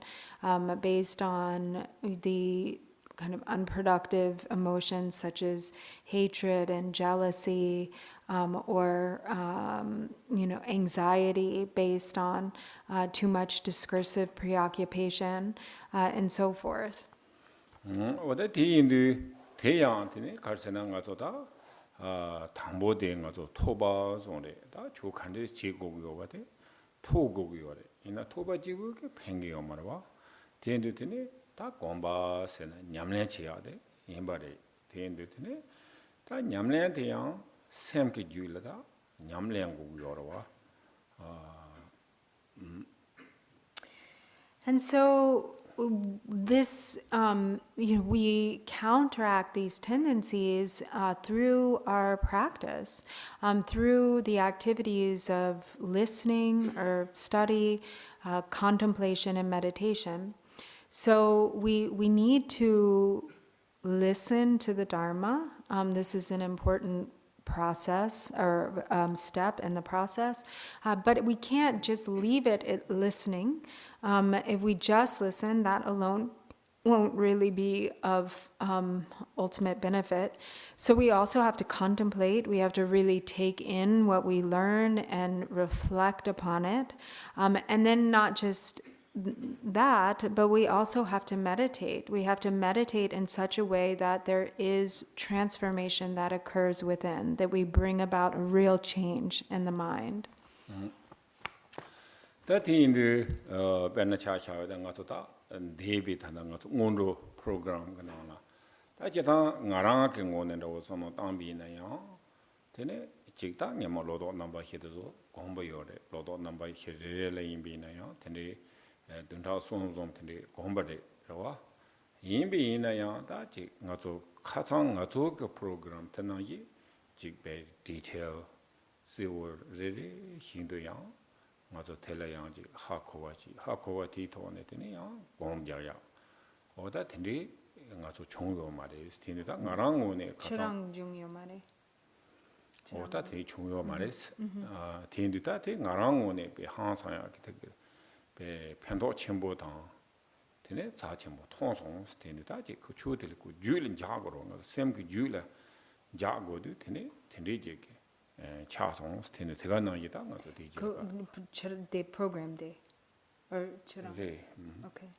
based on the kind of unproductive emotions such as hatred and jealousy, or anxiety based on too much discursive preoccupation, and so forth. 어디 디인도 대양한테네 갈세난 가서다 담보된 가서 토바 손에 다 조칸데 지고고가 돼 토고고요래 이나 토바 지고게 팽게요 말아 디인도네 다 공바세나 냠내 지야 돼 임바래 디인도네 다 냠내 대양 샘게 줄라다 냠내고 요러와 And so this, we counteract these tendencies through our practice, through the activities of listening or study, contemplation, and meditation. So we need to listen to the Dharma. This is an important process or step in the process, but we can't just leave it at listening. If we just listen, that alone won't really be of ultimate benefit. So we also have to contemplate. We have to really take in what we learn and reflect upon it. And then not just that, but we also have to meditate. We have to meditate in such a way that there is transformation that occurs within, that we bring about a real change in the mind. That in the Benachacha, the Natota, and David and the Mondo program. That Jeta Narang can go and also not Ambi Nayan. Tene, Chita, Yamalodo number Hidazo, Gomba Yore, Lodo number Hirele in Binayan, Tende, Dunta Sonzom Tende, Gomba de Rawa. Yimbi Inayan, that Jik Nato Katang Natoka program, Tenayi, Jik Bay detail, see what really Hinduyan. 맞아 텔레양지 하코와지 하코와 디토네더니야 공자야 오다 텐데 ngazo chungyo mares tene da ngarang one khatsa Chirang jungyo mare. 오다 되게 chungyo mares tene da te ngarang one be hansaya ki be pendo chenbo da tene za chenbo tongsong tene da je ku chudel ku julin jagoro sem ku jula jago du tene je ke 차송 스테는 대관나이다 ngazo 되지 The program day. Or chirang. 네. Okay.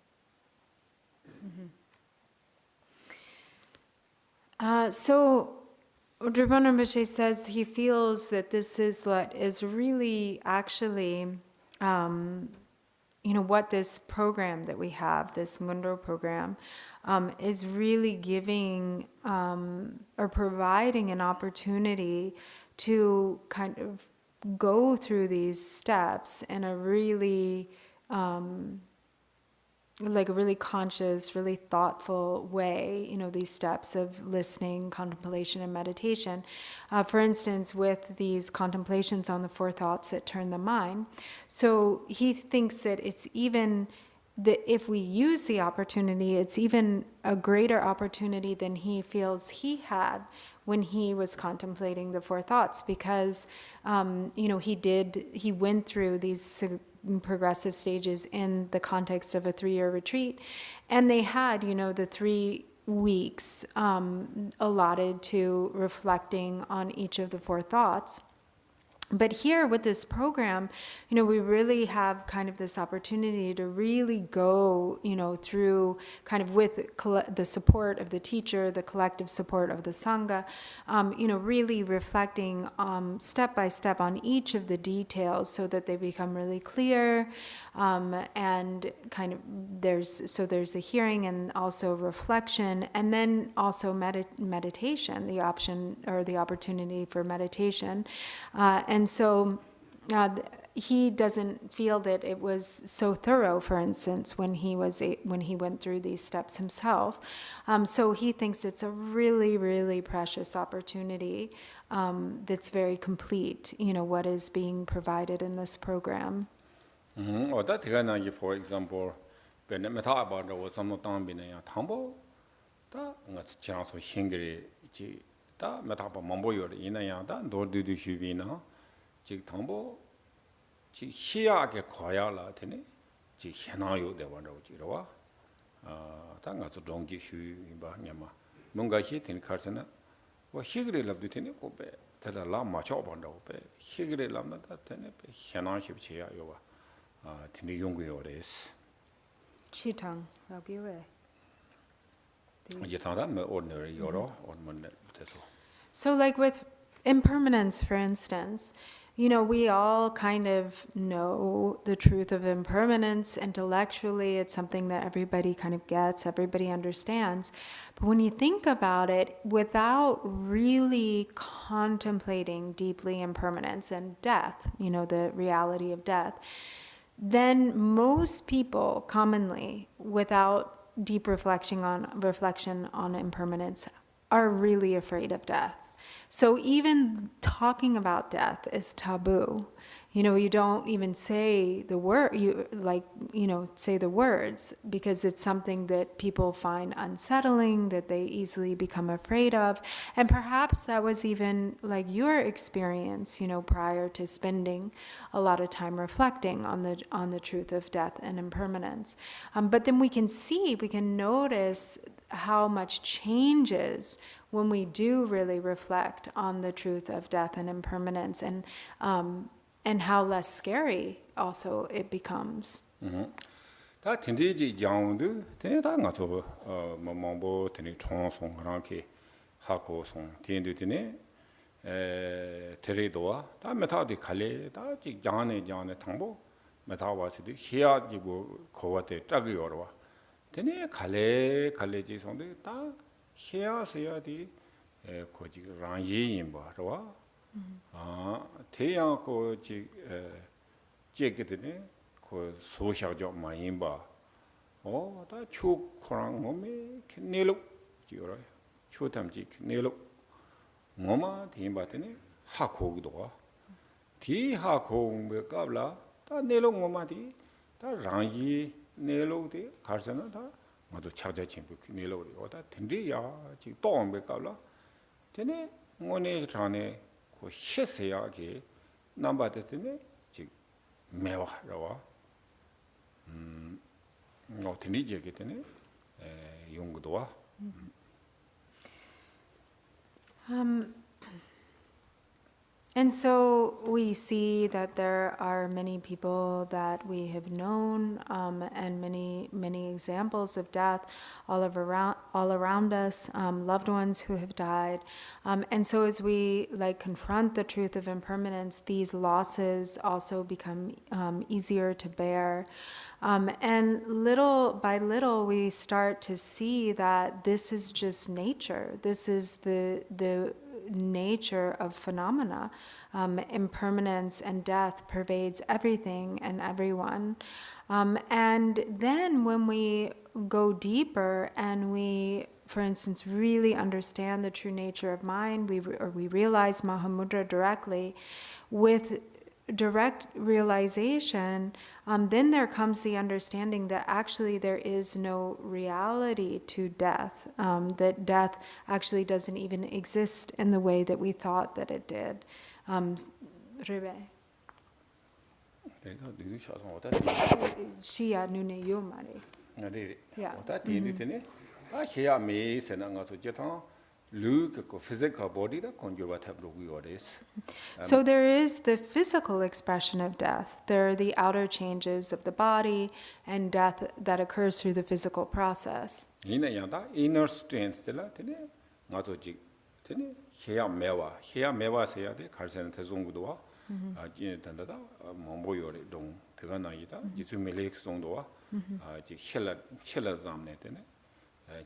So Dribon Rinpoche says he feels that this is what is really actually, what this program that we have, this Ngondro program, is really giving or providing an opportunity to kind of go through these steps in a really like a really conscious, really thoughtful way, these steps of listening, contemplation, and meditation. For instance, with these contemplations on the four thoughts that turn the mind. So he thinks that it's even, that if we use the opportunity, it's even a greater opportunity than he feels he had when he was contemplating the four thoughts, because, he went through these progressive stages in the context of a 3-year retreat, and they had the 3 weeks allotted to reflecting on each of the four thoughts. But here with this program, we really have kind of this opportunity to really go, through kind of with the support of the teacher, the collective support of the Sangha, really reflecting step by step on each of the details so that they become really clear. And kind of there's the hearing and also reflection, and then also meditation, the option or the opportunity for meditation. And so he doesn't feel that it was so thorough, for instance, when he went through these steps himself. So he thinks it's a really, really precious opportunity that's very complete, what is being provided in this program. 어다 대가나기 for example 베네 메타 아바로 삼노 땅비네 탐보 다 ngats chiraso hingri ji da 메타 바 mamboyor 이나야다 노르디디 휴비나 지 탐보 지 희야게 거야라 되네 지 현아요 대원로 지로와 다 ngats 종지 휴바 냐마 뭔가 히tin 카르스나 와 희그리 랍도 되네 고베 대다 라 마쳐 번다고 베 희그리 랍나다 되네 베 현아 휴치야 요와 tindig yunguyo res. Chitang, lagiwe. Yetanda me ordinary yoro or mun teso. So like with impermanence, for instance, we all kind of know the truth of impermanence intellectually. It's something that everybody kind of gets, everybody understands. But when you think about it, without really contemplating deeply impermanence and death, the reality of death, then most people commonly, without deep reflection on impermanence, are really afraid of death. So even talking about death is taboo. You don't even say the word, say the words, because it's something that people find unsettling, that they easily become afraid of. And perhaps that was even like your experience, prior to spending a lot of time reflecting on the truth of death and impermanence. But then we can notice how much changes when we do really reflect on the truth of death and impermanence, and how less scary also it becomes. 다 tindig 양도 대다 ngazo mambo tindig 총송 그렇게 하고 송 tindig 테레도와 다 메타디 칼레 다 장안에 당보 메타와스디 히야지고 거와테 딱이 어려와 되네 칼레지 송데 다 히야서야디 고지 랑예인 바로와 태양고 지 제게드네 그 소샤죠 마인바 다 추코랑 몸에 네로 지어라 추탐지 네로 뭐마 디바드네 하코기도 디 하코게 qabla 다 네로 뭐마디 다 랑이 네로데 가르잖아 다 맞아 차자친구 내려오리 어다 된대야 지금 또 온배까라 되네 뭐네 전에 그 히스야게 남바데네 지금 매와라와 어떻게 얘기 되네 용도와 And so we see that there are many people that we have known, and many examples of death all around us, loved ones who have died. And so as we confront the truth of impermanence, these losses also become easier to bear. And little by little, we start to see that this is just nature. This is the nature of phenomena. Impermanence and death pervades everything and everyone. And then when we go deeper and we, for instance, really understand the true nature of mind, we realize Mahamudra directly, with direct realization, then there comes the understanding that actually there is no reality to death, that death actually doesn't even exist in the way that we thought that it did. Rebe. Shia nune yomare. Yeah. So there is the physical expression of death. There are the outer changes of the body and death that occurs through the physical process. Inner strength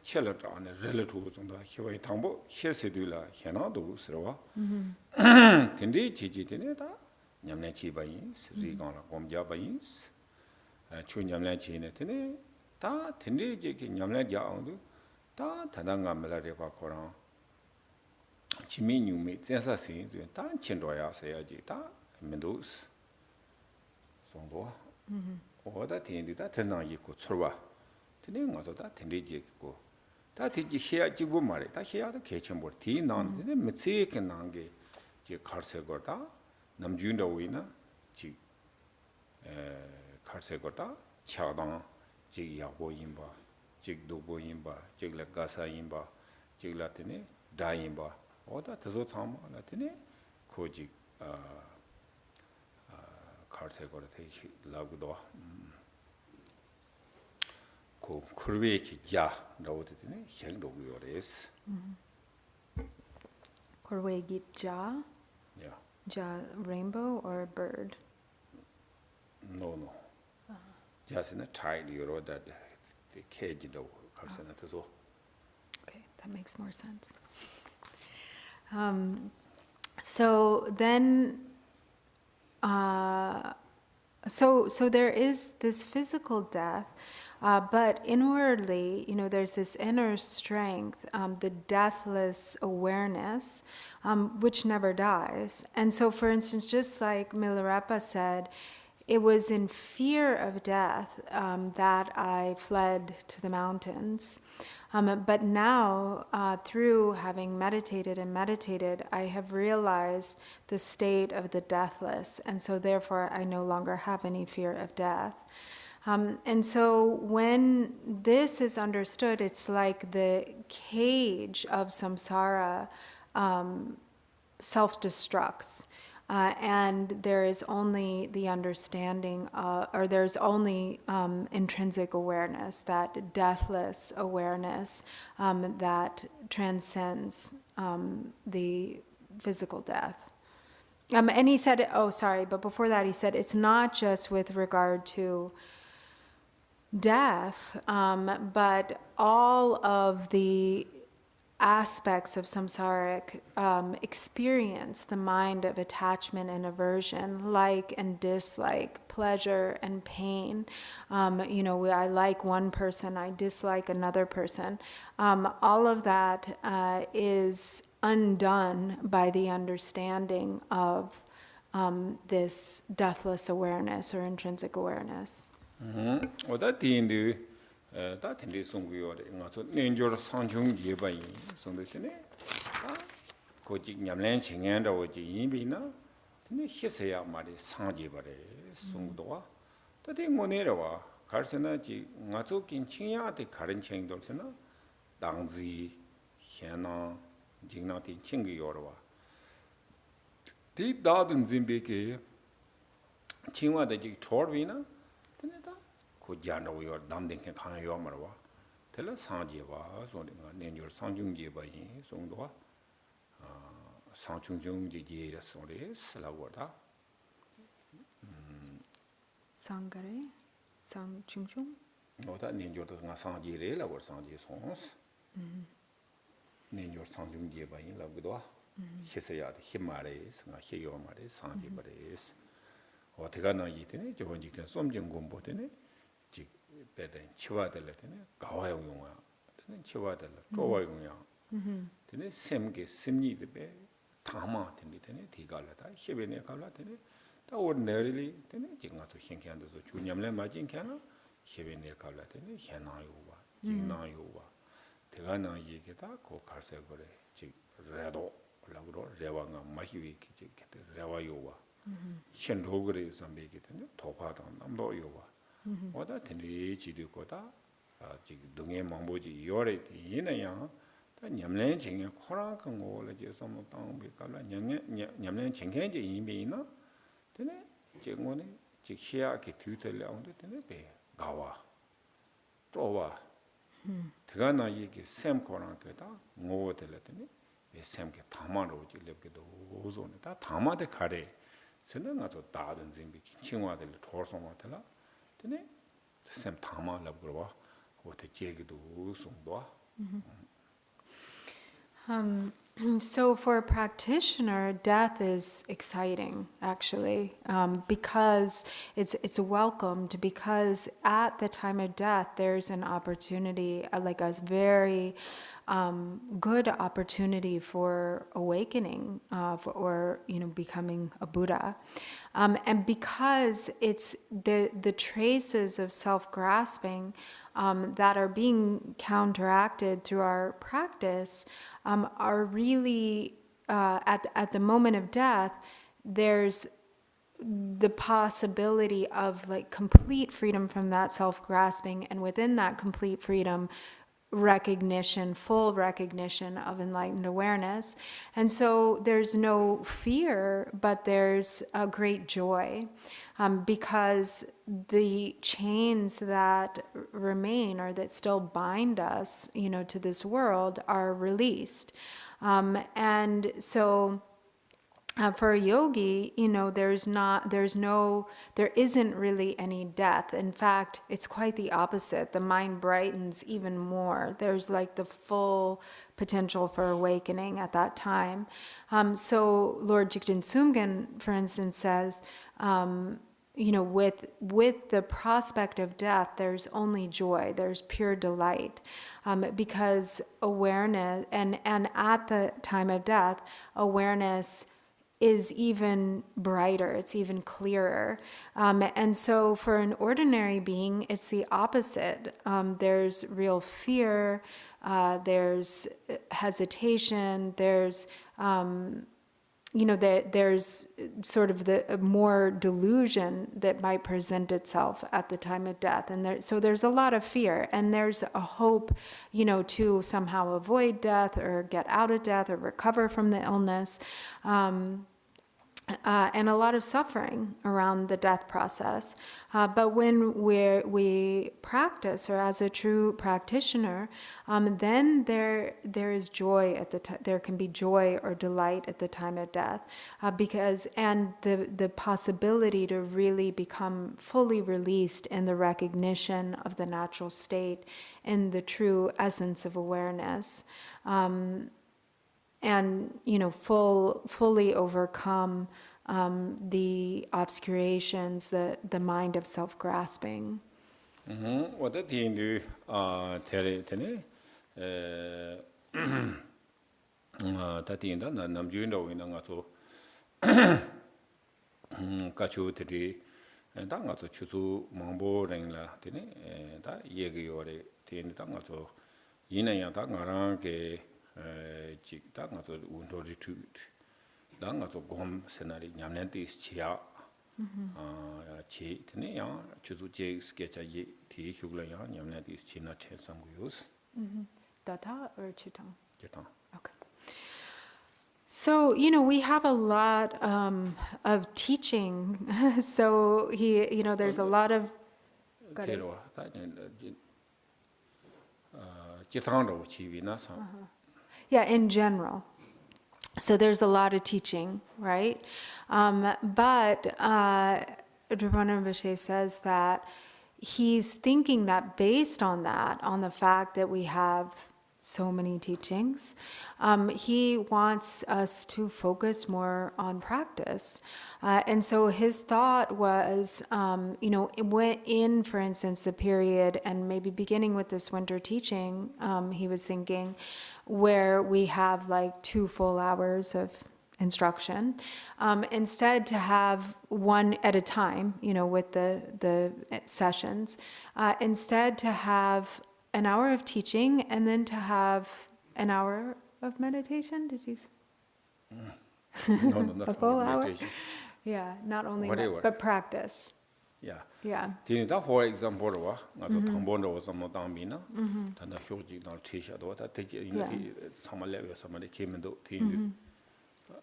첼러도 안에 렐레티브 정도 희와이 당보 헬세들라 해나도 스러와 근데 지지되네다 냠내 지바인 리강라 곰자바인 추냠내 지네테네 다 근데 이제 냠내 자온도 다 다당감을 거랑 지민유미 센사신 다 친도야 세야지 다 민도스 송도 어다 텐디다 tenang 있고 철와 teneng 가서 다 텐디지 있고 다 되지 해야 지고 말이 다 해야도 개천벌 뒤 나는데 미치게 난게 지 갈세거다 남주인도 위나 지 갈세거다 차당 지 야보인바 지 도보인바 지 레가사인바 지 라테네 다인바 어다 더서 참나 테네 고지 갈세거다 되게 라고도 고 크르베키 자라고 되네 행동이 요레스 Korwegi ja? Yeah. Ja rainbow or bird? No. Just in a tiny road that the cage do 갈세나 더서 Okay, that makes more sense. So then, so there is this physical death, but inwardly, there's this inner strength, the deathless awareness, which never dies. And so, for instance, just like Milarepa said, it was in fear of death that I fled to the mountains. But now, through having meditated, I have realized the state of the deathless, and so therefore I no longer have any fear of death. And so when this is understood, it's like the cage of samsara self-destructs. And there is only the understanding, or there's only intrinsic awareness, that deathless awareness that transcends the physical death. And he said, but before that he said, it's not just with regard to death, but all of the aspects of samsaric experience, the mind of attachment and aversion, like and dislike, pleasure and pain. I like one person, I dislike another person. All of that is undone by the understanding of this deathless awareness or intrinsic awareness. 다 텐디 송구요래 ngaso nenjor sanjung yebai sondesene 고직 냠len 칭엔도 오지 이비나 근데 희세야 말이 상지 버래 송도와 또대 뭐내려와 갈세나지 ngaso 긴 칭야데 가른 칭돌세나 당지 현나 징나티 칭기요로와 디 다든 짐베게 칭와데 지 초르비나 근데다 고jando요 남댕게 강요 말와 텔라 상지와 소리가 nenjor 상중지바이 송도와 상중중지지의 소리 슬라고다 상가래 상중중 뭐다 nenjor도 nga 상지래라고 상지 송스 nenjor 상중지바이 라고도 희세야데 힘말에 상가 희요말에 상지바레스 어디가 나이더니 저번지게 쏨정공보더니 지 배된 치와들레더니 가와용용아 되는 치와들 쪼와용야 되네 샘게 심리데 타마 되네 디갈라다 헤베네 갈라더니 다 ordinarily 되네 지가서 현현도서 주념래 맞인캬나 헤베네 갈라더니 현나요와 진나요와 대가나 얘기다 고 갈세 그래 지 레도 라고로 레와가 마히위 기지 레와요와 현로그레 선배기 때문에 도파도 남도 요와 어다 텐리 지리고다 지금 동해 망보지 요래 이내야 다 냠len 징에 코랑 건고를 제서 뭐 땅비 갈라 냠len 징해지 이미나 되네 제고네 직시야게 뒤들려온데 되네 배 가와 쪼와 대가나 얘기 샘 코랑 그다 ngo들랬더니 배 샘게 담아로 질럽게도 오존에 다 담아대 가래 저는 아주 다른 점이 칭화될 도성화들라 되네 샘 담아라고 그러와 어떻게 얘기도 송도와 So for a practitioner, death is exciting, actually, because it's welcomed, because at the time of death, there's an opportunity, like a very good opportunity for awakening, or becoming a Buddha, and because it's the traces of self-grasping that are being counteracted through our practice are really at the moment of death. There's the possibility of like complete freedom from that self-grasping, and within that complete freedom, full recognition of enlightened awareness. And so there's no fear, but there's a great joy, because the chains that remain or that still bind us, to this world are released. And so for a yogi, there isn't really any death. In fact, it's quite the opposite. The mind brightens even more. There's like the full potential for awakening at that time. So Lord Jigten Sumgen, for instance, says, with the prospect of death, there's only joy, there's pure delight, because awareness, and at the time of death, awareness is even brighter, it's even clearer. And so for an ordinary being, it's the opposite. There's real fear, there's hesitation, there's there's sort of the more delusion that might present itself at the time of death. And so there's a lot of fear, and there's a hope, to somehow avoid death or get out of death or recover from the illness. And a lot of suffering around the death process. But when we practice, or as a true practitioner, then there is joy there can be joy or delight at the time of death, and the possibility to really become fully released in the recognition of the natural state, in the true essence of awareness. And fully overcome the obscurations, the mind of self-grasping. 어디 뒤에 테레테네 다티인다 남주인도 있는 가서 가초들이 다 가서 추수 망보랭라 되네 다 얘기요래 되는 다 가서 이내야 다 가랑게 직다 가서 운동 리트리트 다 가서 곰 세나리 냠nen티 치야 치 되네야 추수 제 스케치 티 휴글야 냠nen티 치나 체상구요스 Data or Chitang? 제타 Okay. So, we have a lot of teaching. So there's a lot of. Got it. 테로 다 제타로 치비나사 Yeah, in general. So there's a lot of teaching, right? But Rabban Rinpoche says that he's thinking that based on that, on the fact that we have so many teachings, he wants us to focus more on practice. And so his thought was, in, for instance, the period, and maybe beginning with this winter teaching, he was thinking, where we have like 2 full hours of instruction, instead to have one at a time, with the sessions, instead to have an hour of teaching and then to have an hour of meditation. Did you say? No, not A full hour? meditation. Yeah, not only Whatever. but practice. Yeah. Yeah. That for example, ngazo thangbondo was some tambina. Tanda hyoji na tisha do ta take in samale samale kemendo tin.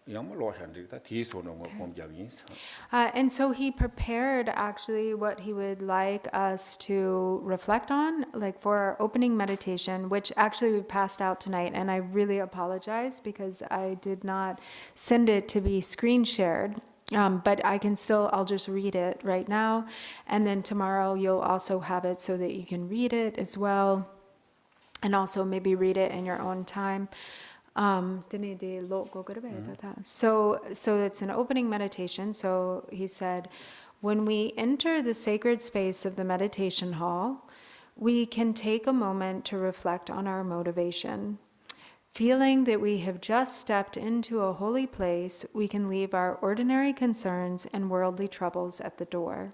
Yamalo handri ta tiso no kom javins. And so he prepared actually what he would like us to reflect on, like for our opening meditation, which actually we passed out tonight. And I really apologize because I did not send it to be screen shared. But I'll just read it right now. And then tomorrow you'll also have it so that you can read it as well. And also maybe read it in your own time. So it's an opening meditation. So he said, when we enter the sacred space of the meditation hall, we can take a moment to reflect on our motivation. Feeling that we have just stepped into a holy place, we can leave our ordinary concerns and worldly troubles at the door.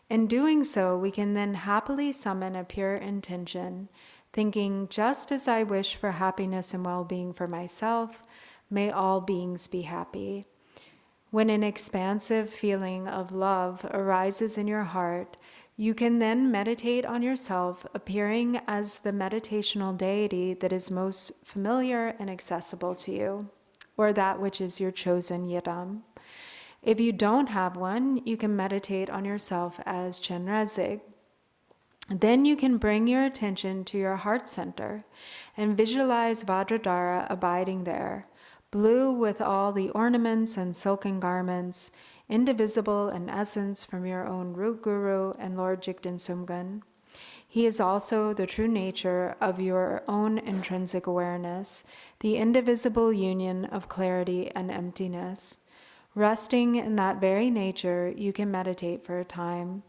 In doing so, we can then happily summon a pure intention, thinking, just as I wish for happiness and well-being for myself, may all beings be happy. When an expansive feeling of love arises in your heart, you can then meditate on yourself appearing as the meditational deity that is most familiar and accessible to you, or that which is your chosen yidam. If you don't have one, you can meditate on yourself as Chenrezig. Then you can bring your attention to your heart center and visualize Vajradhara abiding there, blue with all the ornaments and silken garments, indivisible in essence from your own root guru and Lord Jigten Sumgun. He is also the true nature of your own intrinsic awareness, the indivisible union of clarity and emptiness. Resting in that very nature, you can meditate for a time.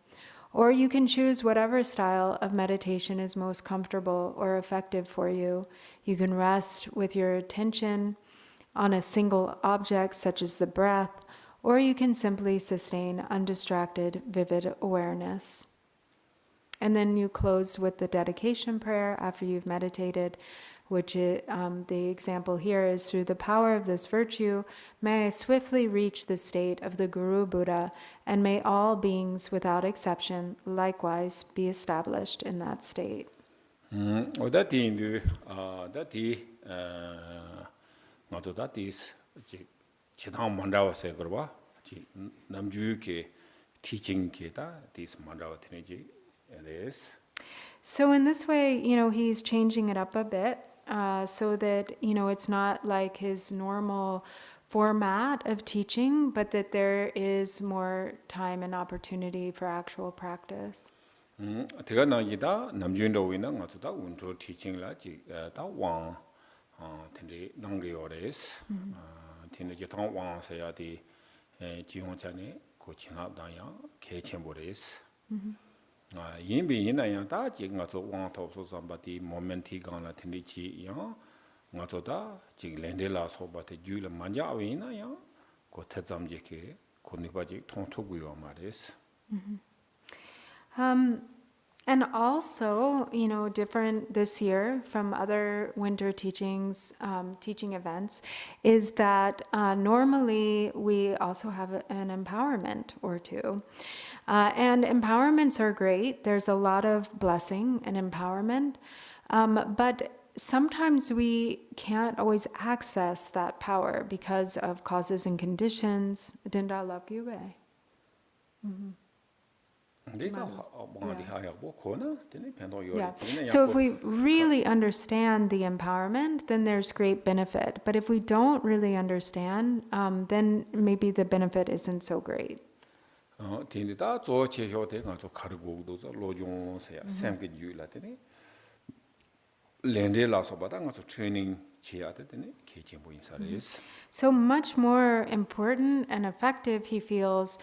Or you can choose whatever style of meditation is most comfortable or effective for you. You can rest with your attention on a single object, such as the breath, or you can simply sustain undistracted, vivid awareness. And then you close with the dedication prayer after you've meditated, which the example here is, through the power of this virtue, may I swiftly reach the state of the Guru Buddha, and may all beings without exception likewise be established in that state. Chitang mandawa se korwa, namju ke teaching ke ta this mandawa teneji it is. So in this way, he's changing it up a bit, so that it's not like his normal format of teaching, but that there is more time and opportunity for actual practice. Tiga nangida namjundo wina ngatuda unto teaching la ji ta wang tende nangyores. Tene jitang wang se ya di jihong chane ko china danya ke chembores. Yinbi yina yang da ji ngatu wang top so samba di momenti gang la tende chi yang ngatu da ji lende la so ba te ju la manja wina yang ko tezam je ke ko nipa ji tong to gu yo mares. And also, different this year from other winter teachings, teaching events, is that normally we also have an empowerment or two. And empowerments are great. There's a lot of blessing and empowerment. But sometimes we can't always access that power because of causes and conditions. Dinda Lapgyue. Yeah. So if we really understand the empowerment, then there's great benefit. But if we don't really understand, then maybe the benefit isn't so great. So much more important and effective, he feels,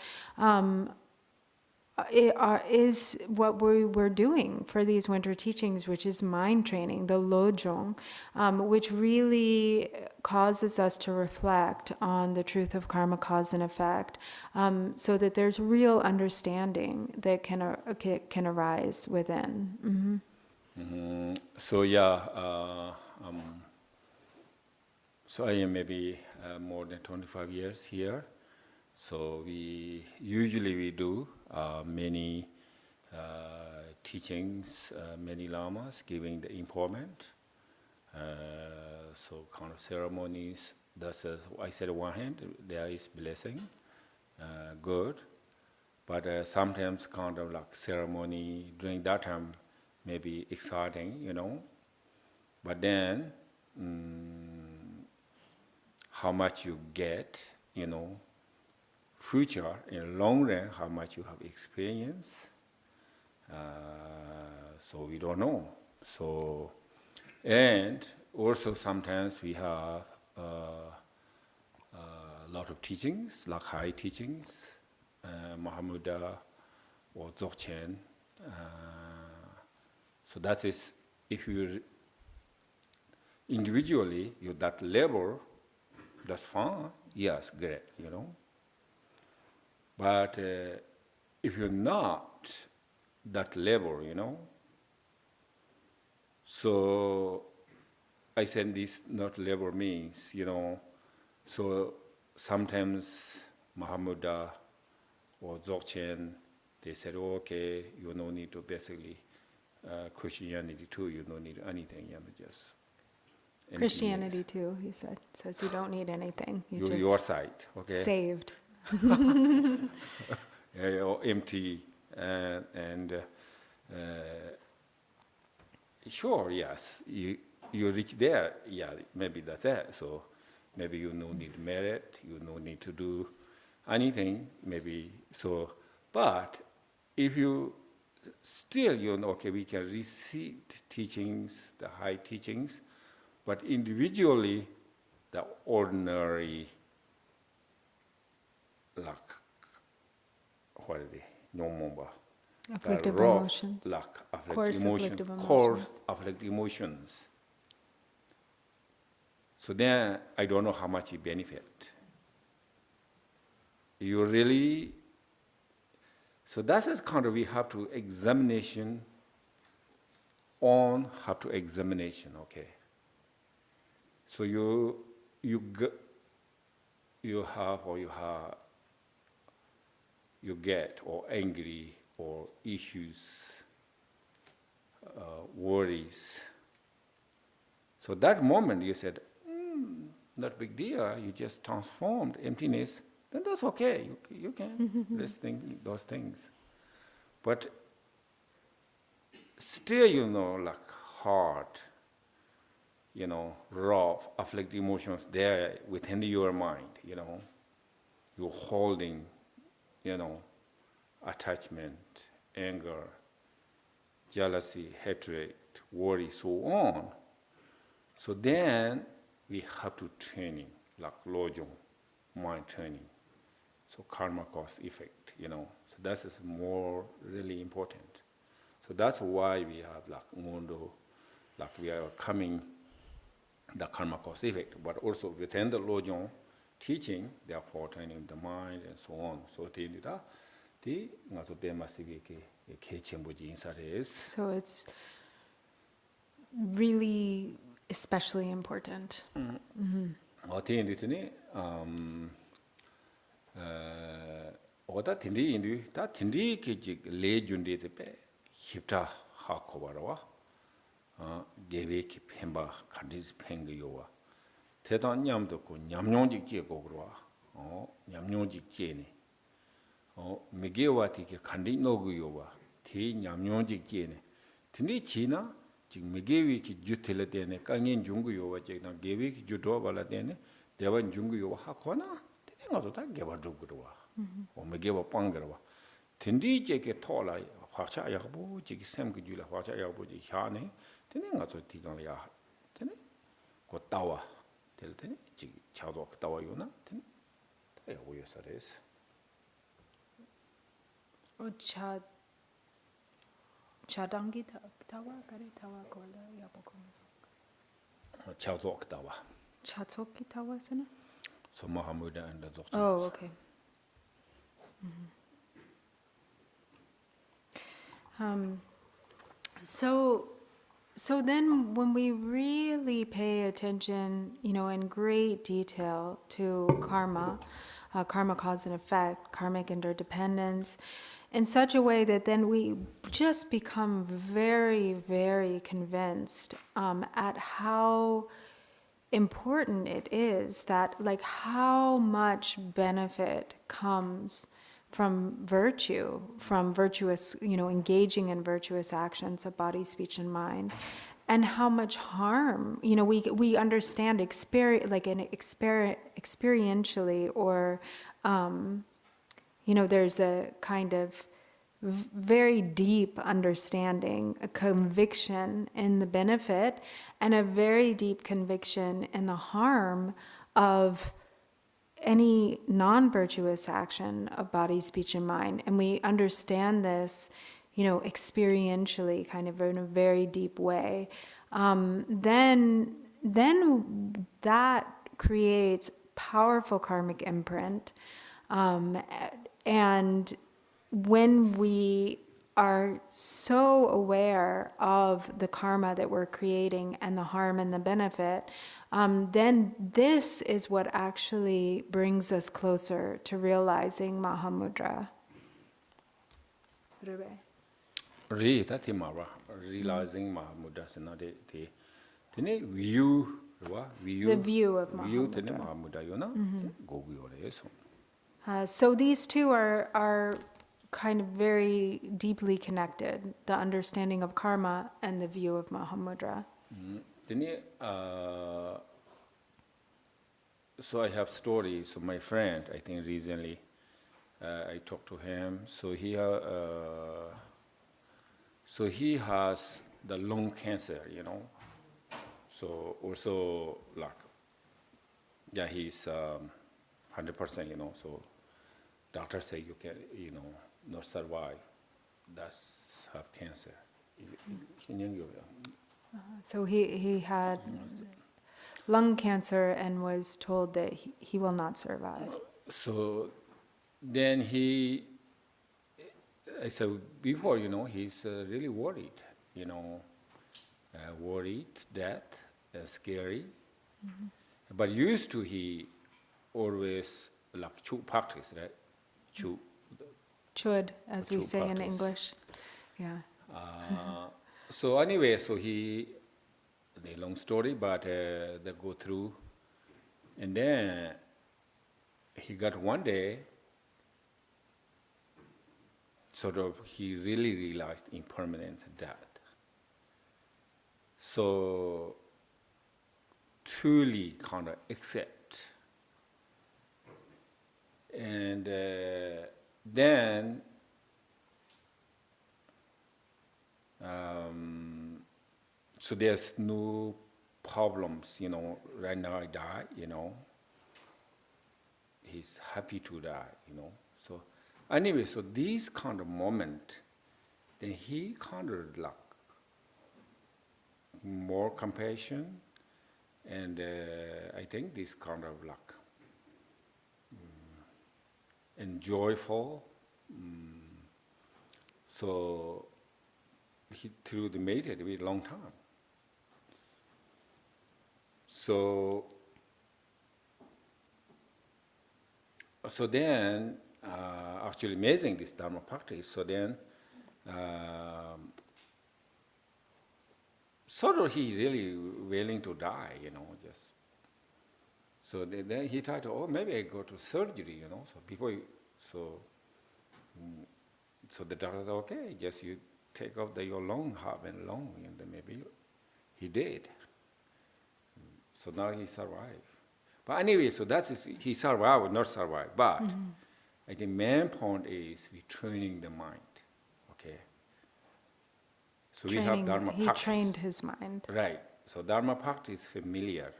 is what we were doing for these winter teachings, which is mind training, the lojong, which really causes us to reflect on the truth of karma, cause and effect, so that there's real understanding that can arise within. So I am maybe more than 25 years here. So we usually do many teachings, many lamas giving the empowerment. So kind of ceremonies. That's I said on one hand there is blessing, good, but sometimes kind of like ceremony during that time may be exciting, But then how much you get, future, in long run, how much you have experience. So we don't know. So, and also sometimes we have a lot of teachings, like high teachings, Mahamuda or Dzogchen. So that is, if you individually, you're that level, that's fine, yes, great, But if you're not that level, so I said this not level means, so sometimes Mahamuda or Dzogchen, they said, okay, you no need to basically, Christianity too, you don't need anything, just Christianity too, he says you don't need anything. You just your side, okay? Saved. Or empty and sure, yes, you reach there, yeah, maybe that's it. So maybe you no need merit, you no need to do anything, maybe so. But if you still, okay, we can receive teachings, the high teachings, but individually, the ordinary, like, what are they? No more. Afflictive emotions. Like, Coarse afflictive emotions. So then, I don't know how much you benefit. You really, so that's kind of, we have to examination on how to examination, okay? So you get or angry or issues, worries. So that moment you said, not big deal, you just transformed emptiness, then that's okay, you can let's think those things. But still, like hard, raw, afflictive emotions there within your mind, you're holding, attachment, anger, jealousy, hatred, worry, so on. So then we have to training, like lojong, mind training. So karma cause effect, So that is more really important. So that's why we have like Ngondo, like we are coming the karma cause effect, but also within the lojong teaching, therefore training the mind and so on. So Ti nga so tema sige ke chenpo ji insa res. So it's really especially important. Ti indi tini oda tindi indi ta tindi ke ji le jundi te pe hipta ha ko barwa. Gebe ki pemba kandis peng yo wa. Tedan nyamdo ko nyamnyong ji je go gro wa. Nyamnyong ji je ni. 메게와티 칸디 노구요와 티 냠뇽직제네 드니 지나 지금 메게위키 주텔레데네 깡인 중구요와 제나 게위키 주도발라데네 대반 중구요와 하코나 데가서 다 개발적으로와 메게와 빵거와 든디 제게 토라 화차야고 지기 샘그 줄라 화차야고지 샤네 드니 가서 티가야 드니 고 따와 될 테니 지기 차도 따와요나 드니 다 오여서레스 Chadangi tawa kare tawa kola yapoko. Chazok tawa. Chatsoki tawa sana? So Mahamuda and the Zokchi. Oh, okay. So then when we really pay attention, in great detail to karma, karma cause and effect, karmic interdependence, in such a way that then we just become very, very convinced at how important it is that, like, how much benefit comes from virtue, from virtuous, engaging in virtuous actions of body, speech, and mind, and how much harm, we understand experientially, or, there's a kind of very deep understanding, a conviction in the benefit, and a very deep conviction in the harm of any non-virtuous action of body, speech, and mind. And we understand this, experientially, kind of in a very deep way. Then that creates powerful karmic imprint. And when we are so aware of the karma that we're creating and the harm and the benefit, then this is what actually brings us closer to realizing Mahamudra. Realizing Mahamudra senade tene view The view of Mahamudra. So these two are kind of very deeply connected, the understanding of karma and the view of Mahamudra. So I have stories. So my friend, I think recently, I talked to him. So he has the lung cancer, So also he's 100%, So doctors say you can, not survive. That's have cancer. So he had lung cancer and was told that he will not survive. So then I said before, he's really worried, worried, that scary. But used to he always practice, right? Chud, as we say practice. in English. Yeah. So anyway, the long story, but they go through. And then he got one day, sort of, he really realized impermanent death. So truly kind of accept. And then so there's no problems, right now I die, he's happy to die, So anyway, so this kind of moment, then he kind of more compassion, and I think this kind of and joyful, So he through the meditated a very long time. So then, actually amazing this Dharma practice. So then, sort of he really willing to die, just. So then he tried to, maybe I go to surgery, So before, so the doctor said, okay, just you take off your lung, half and lung, and then maybe he did. So now he survived. But anyway, so he survived or not survived. But I think main point is we training the mind. Okay. So we have Dharma practice. He trained his mind. Right. So Dharma practice is familiar.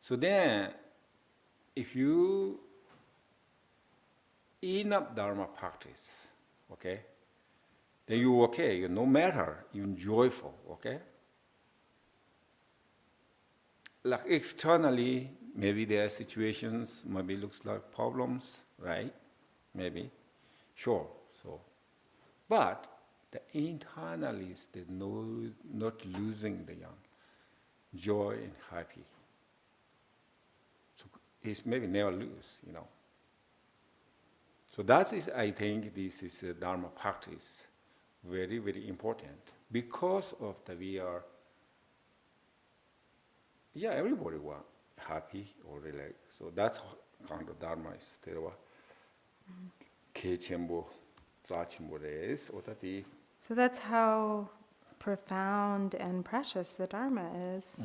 So then, if you enough Dharma practice, okay, then you okay. No matter you're joyful, okay. Like externally, maybe there are situations, maybe looks like problems, right? Maybe, sure. So, but the internally is the not losing the joy and happy. So he's maybe never lose, So that is, I think, this is a Dharma practice, very, very important because of we are. Yeah, everybody want happy or relaxed. So that's how kind of Dharma is. So that's how profound and precious the Dharma is.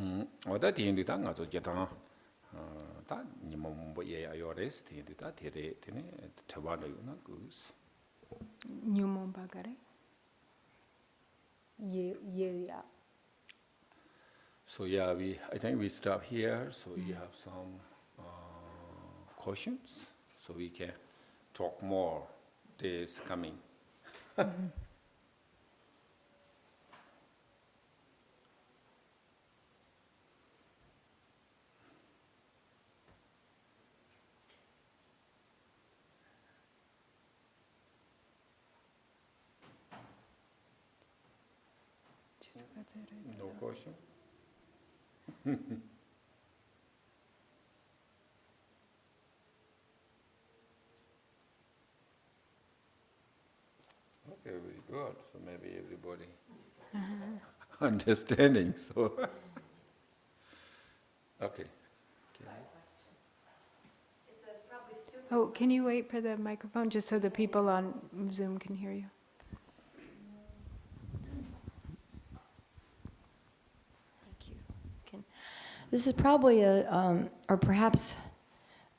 So yeah, I think we stop here. So you have some questions, so we can talk more days coming. No question? Okay, very good. So maybe everybody understanding. So okay. Oh, can you wait for the microphone just so the people on Zoom can hear you? This is probably or perhaps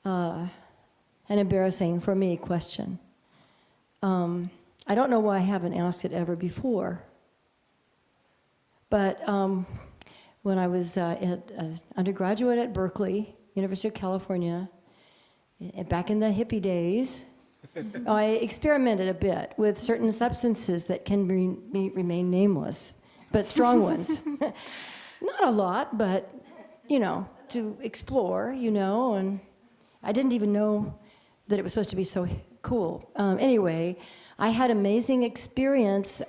an embarrassing for me question. I don't know why I haven't asked it ever before. But when I was undergraduate at Berkeley, University of California, back in the hippie days, I experimented a bit with certain substances that can remain nameless, but strong ones. Not a lot, but to explore, and I didn't even know that it was supposed to be so cool. Anyway, I had amazing experience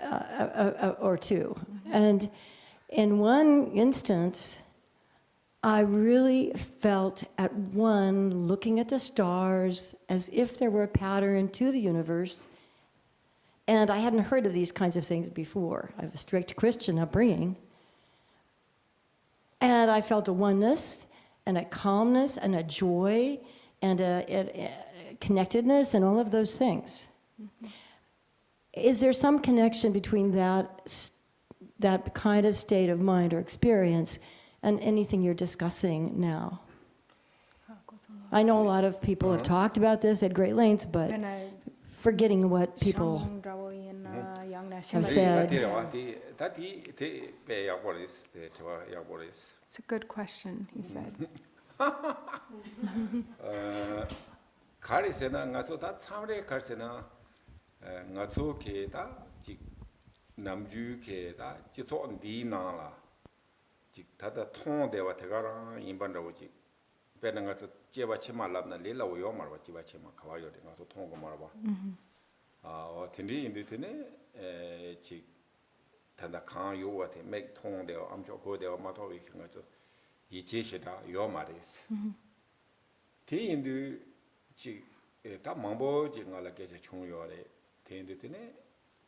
or two. And in one instance, I really felt at one looking at the stars as if there were a pattern to the universe. And I hadn't heard of these kinds of things before. I have a strict Christian upbringing. And I felt a oneness and a calmness and a joy and a connectedness and all of those things. Mm-hmm. Is there some connection between that kind of state of mind or experience and anything you're discussing now? I know a lot of people have talked about this at great length, but forgetting what people have said. It's a good question, he said. Tindi in the chick Tanda Khan, you what make tone there, I'm sure go there, Matovi, Yichishita, your maris. Tea in the chick, Tamambo, Jingala gets a chung yore, Tindi Tine,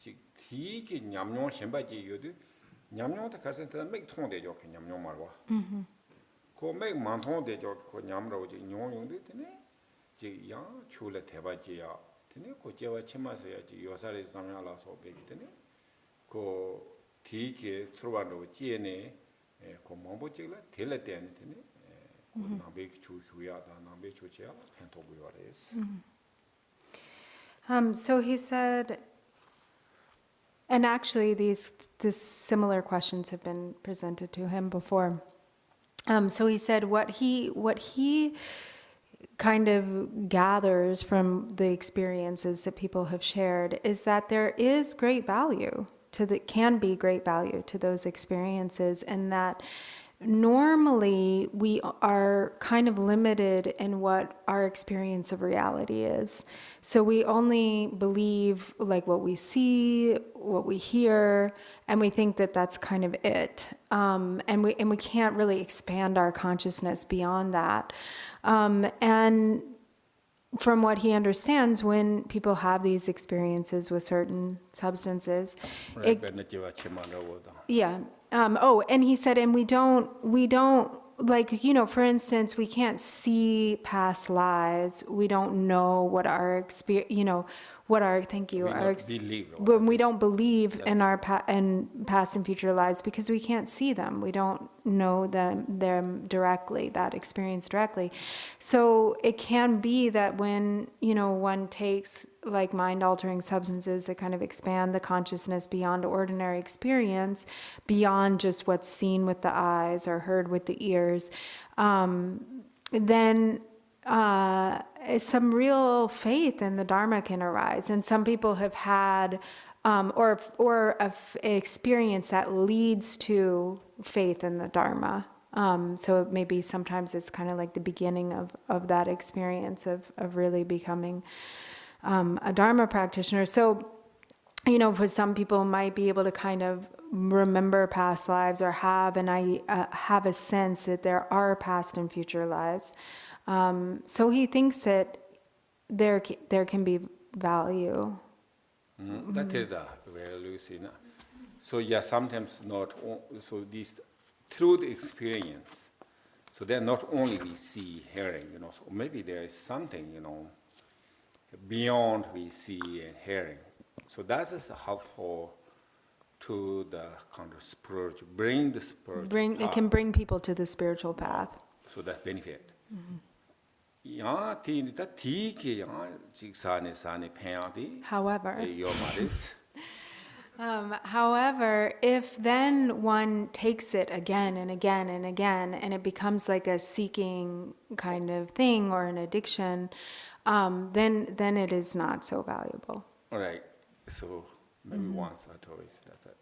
chick tea, Yamno, Shembaji, you do. Nyamno the cousin make tone de joke in Yamno Marwa. Ko make Manton de joke, Yamro, Yon, Ji Yang, Chula Tebajia, Tine, Ko Jeva Chimasaya, Yosari Zamala so big Tine, Ko Tiki, Truano, Giene, Ko Mambo Jilla, Teletan, Tine, Nabik Chuya, Nabi Chuchia, Pentoguares. So he said, and actually these similar questions have been presented to him before. So he said what he kind of gathers from the experiences that people have shared is that there is great value can be great value to those experiences, and that normally we are kind of limited in what our experience of reality is. So we only believe like what we see, what we hear, and we think that that's kind of it. And we can't really expand our consciousness beyond that. And from what he understands, when people have these experiences with certain substances, yeah. And he said, and we don't like, for instance, we can't see past lives. We don't know what our experience, when we don't believe in our past and future lives, because we can't see them. We don't know them directly, that experience directly. So it can be that when, one takes like mind-altering substances that kind of expand the consciousness beyond ordinary experience, beyond just what's seen with the eyes or heard with the ears, then some real faith in the Dharma can arise. And some people have had, or an experience that leads to faith in the Dharma. So maybe sometimes it's kind of like the beginning of that experience of really becoming a Dharma practitioner. So, for some people might be able to kind of remember past lives or have a sense that there are past and future lives. So he thinks that there can be value. So yeah, sometimes not. So these through the experience. So then not only we see, hearing, so maybe there is something, beyond we see and hearing. So that is helpful to the kind of spiritual, bring the spiritual path. It can bring people to the spiritual path. So that benefit. However, if then one takes it again and again and again, and it becomes like a seeking kind of thing or an addiction, then it is not so valuable. All right. So maybe once or twice, that's it.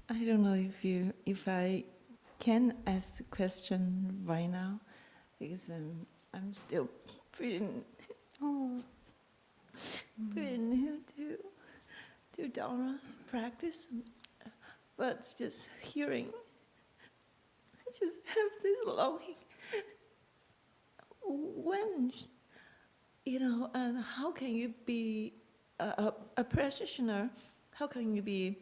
I don't know if I can ask the question right now, because I'm still pretty new to Dharma practice, but just hearing, just have this longing. When, and how can you be a practitioner? How can you be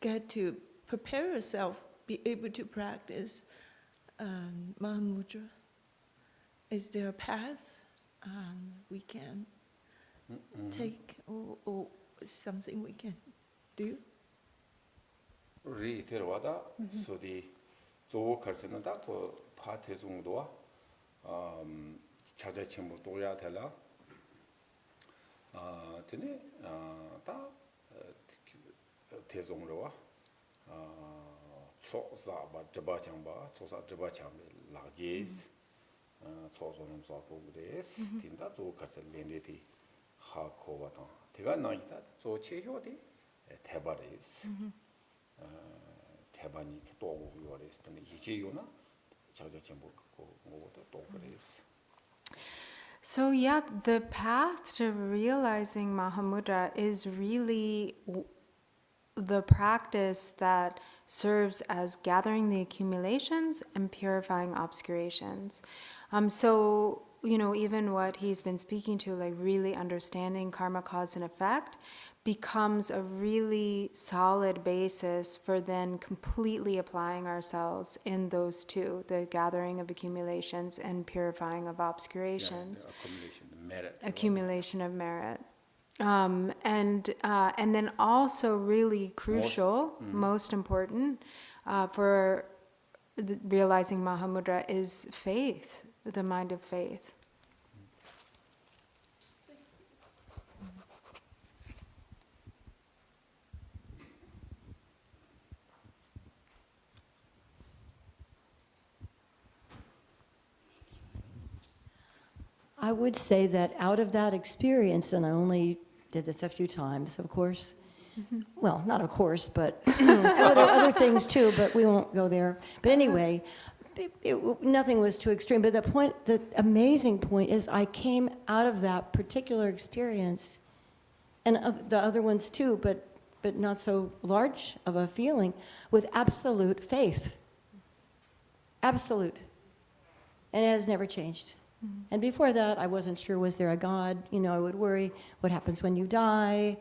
get to prepare yourself, be able to practice Mahamudra? Is there a path we can take, or something we can do? Reiterwada, so the Zokarsinada for Patizungdua, Chajachimbu Toya Tela, Tine, Tezongroa, Tsoza, but Jabachamba, Tsoza Jabacham, Lagis, Tsozonum Zapo Grace, Tinda Zokarsan Lenditi, 하고와도 대가 나이다 조체효디 대바레스 대바니 또 요레스는 이제요나 자저 전부 그거도 또 그래스. So yeah, the path to realizing Mahamudra is really the practice that serves as gathering the accumulations and purifying obscurations. So, even what he's been speaking to, like really understanding karma, cause, and effect, becomes a really solid basis for then completely applying ourselves in those two, the gathering of accumulations and purifying of obscurations. Yeah, accumulation of merit. And then also really crucial, most important for realizing Mahamudra is faith, the mind of faith. I would say that out of that experience, and I only did this a few times, of course. Well, not of course, but other things too, but we won't go there. But anyway, nothing was too extreme. But the amazing point is I came out of that particular experience, and the other ones too, but not so large of a feeling, with absolute faith. Absolute. And it has never changed. And before that, I wasn't sure, was there a God? I would worry, what happens when you die?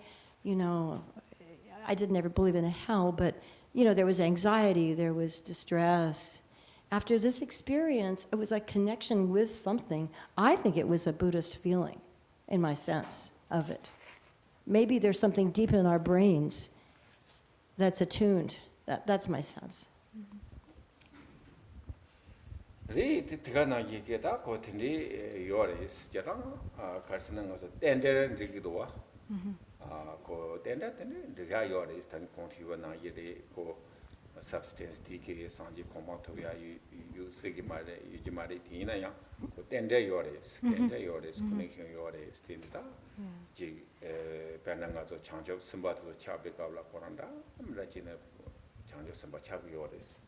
I didn't ever believe in a hell, but, there was anxiety, there was distress. After this experience, it was like connection with something. I think it was a Buddhist feeling, in my sense of it. Maybe there's something deep in our brains that's attuned. That's my sense. 리 티가나 얘기다 고튼리 요레스 저랑 가르치는 것은 댄데는 얘기도 와. 고 댄데는 내가 요레스 단 콘티브나 얘기 고 substance 티케 상지 코마토야 유 세기 말에 유지 말이 되나요? 고 댄데 요레스 코넥션 요레스 된다. 지 배낭가서 창조 선바도 차베가블라 코란다. 아무라지네 창조 선바 차고 요레스.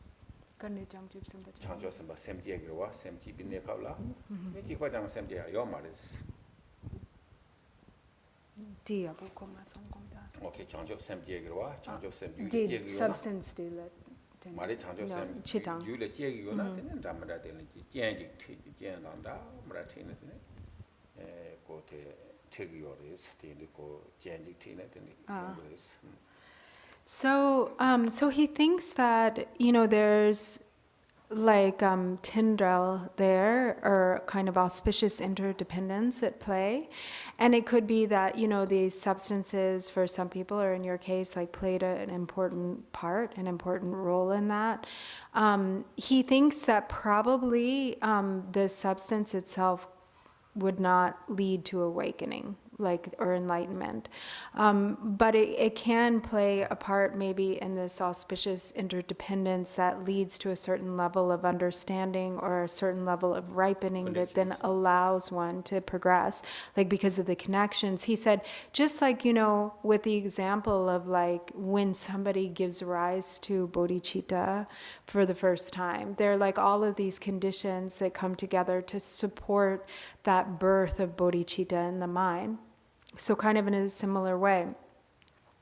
창조 선바 샘지에기와 샘지 빈네카블라. 미지 과장 샘지야 요 말이스. 오케이 창조 샘지에기와 창조 샘지 substance 말이 창조 샘 유레 지에기고나 되는 담마다 되는 찌엔직 찌엔단다 뭐라 되는 고테 책이요레스 되는 고 찌엔직 되는 거레스. So he thinks that, there's like Tyndall there, or kind of auspicious interdependence at play. And it could be that, these substances for some people, or in your case, like played an important part, an important role in that. He thinks that probably the substance itself would not lead to awakening, or enlightenment. But it can play a part maybe in this auspicious interdependence that leads to a certain level of understanding or a certain level of ripening that then allows one to progress, because of the connections. He said, just with the example of when somebody gives rise to bodhicitta for the first time, there are all of these conditions that come together to support that birth of bodhicitta in the mind. So kind of in a similar way,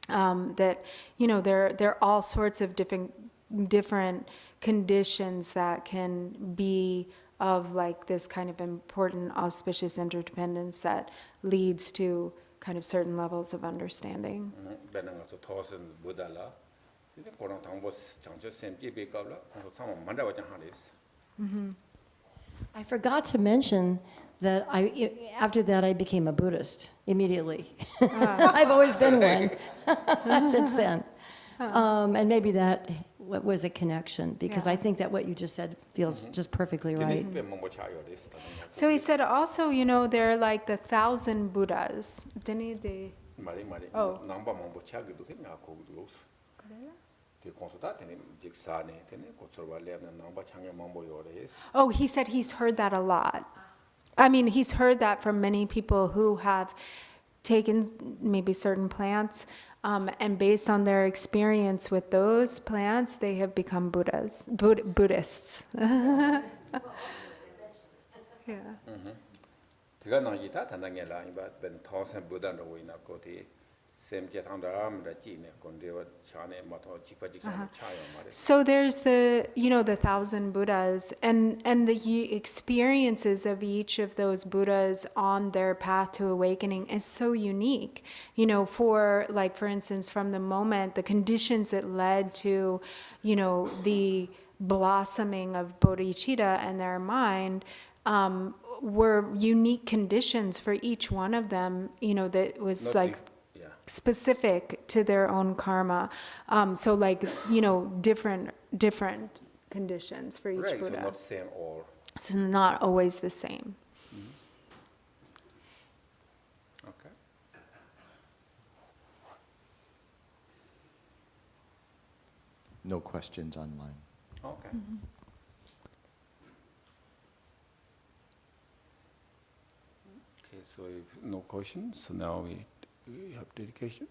that, there are all sorts of different conditions that can be of this kind of important auspicious interdependence that leads to kind of certain levels of understanding. I forgot to mention that after that I became a Buddhist immediately. I've always been one since then. And maybe that was a connection, because I think that what you just said feels just perfectly right. So he said also, there are the 1,000 Buddhas. Oh, he said he's heard that a lot. I mean, he's heard that from many people who have taken maybe certain plants, and based on their experience with those plants, they have become Buddhists. Yeah. 제가 나기다 단당에라 이바 벤 토선 부단도 위나 고티 셈제 당다람다 지네 건데와 차네 마토 직바직상 차요 말에. So there's the, the 1,000 Buddhas, and the experiences of each of those Buddhas on their path to awakening is so unique. For instance, from the moment, the conditions that led to, the blossoming of bodhicitta in their mind, were unique conditions for each one of them, that was specific to their own karma. So different conditions for each Right, Buddha. so not same all. So not always the same. Okay. No questions online. Okay. Okay, so if no questions, so now we have dedication.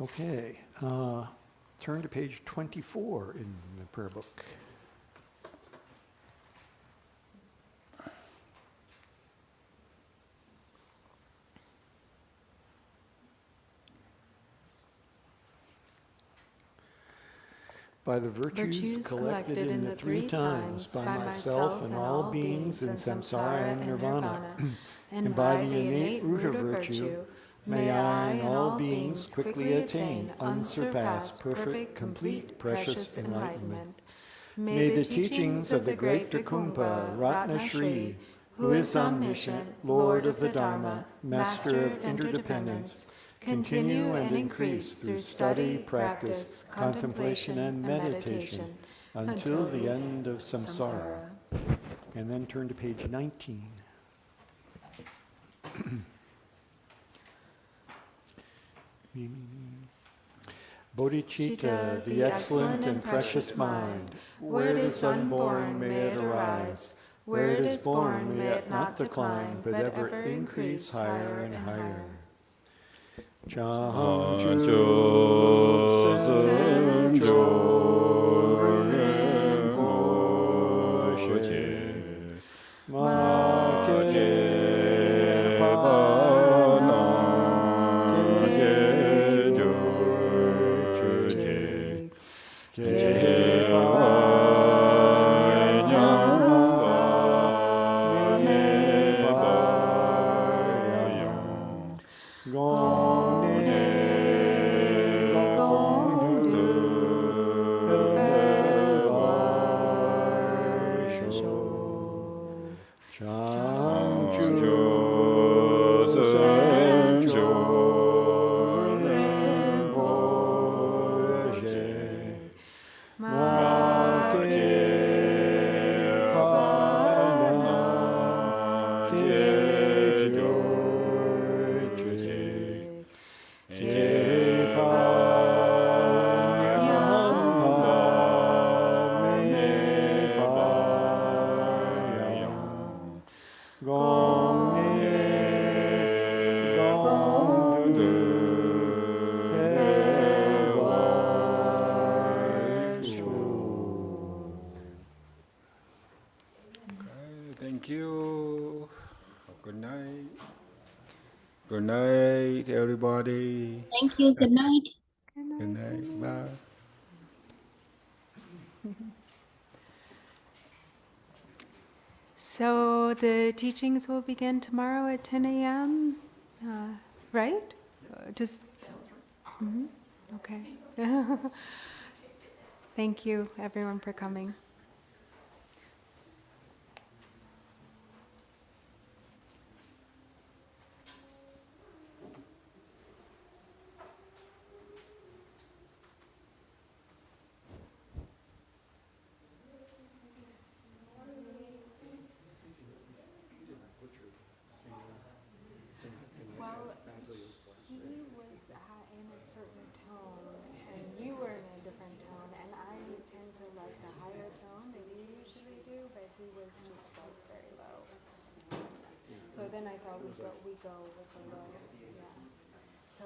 Okay, turn to page 24 in the prayer book. By the virtues collected in the three times, by myself and all beings in samsara and nirvana, and by the innate root of virtue, may I and all beings quickly attain unsurpassed, perfect, complete, precious enlightenment. May the teachings of the great Takumpa Ratna Shri, who is omniscient, Lord of the Dharma, Master of interdependence, continue and increase through study, practice, contemplation, and meditation until the end of samsara. And then turn to page 19. Bodhicitta, the excellent and precious mind, where it is unborn, may it arise. Where it is born, may it not decline, but ever increase higher and higher. Changju Senjo Rinpoche Ma Ke Pa Na Ke Jo Che Ke Pa Nyang Ba Me Ba Yang Gong Ne Gong Du Evar Sho Changju Senjo Rinpoche Ma Ke Pa Na Ke Jo Che Ke Pa Nyang Ba Me Ba Yang Gong Ne Gong Du Evar Sho. Okay, thank you. Good night. Good night, everybody. Thank you. Good night. Good night. Bye. So the teachings will begin tomorrow at 10 a.m., right? Just, okay. Thank you, everyone, for coming. Well, so then I thought we go with the low, yeah. So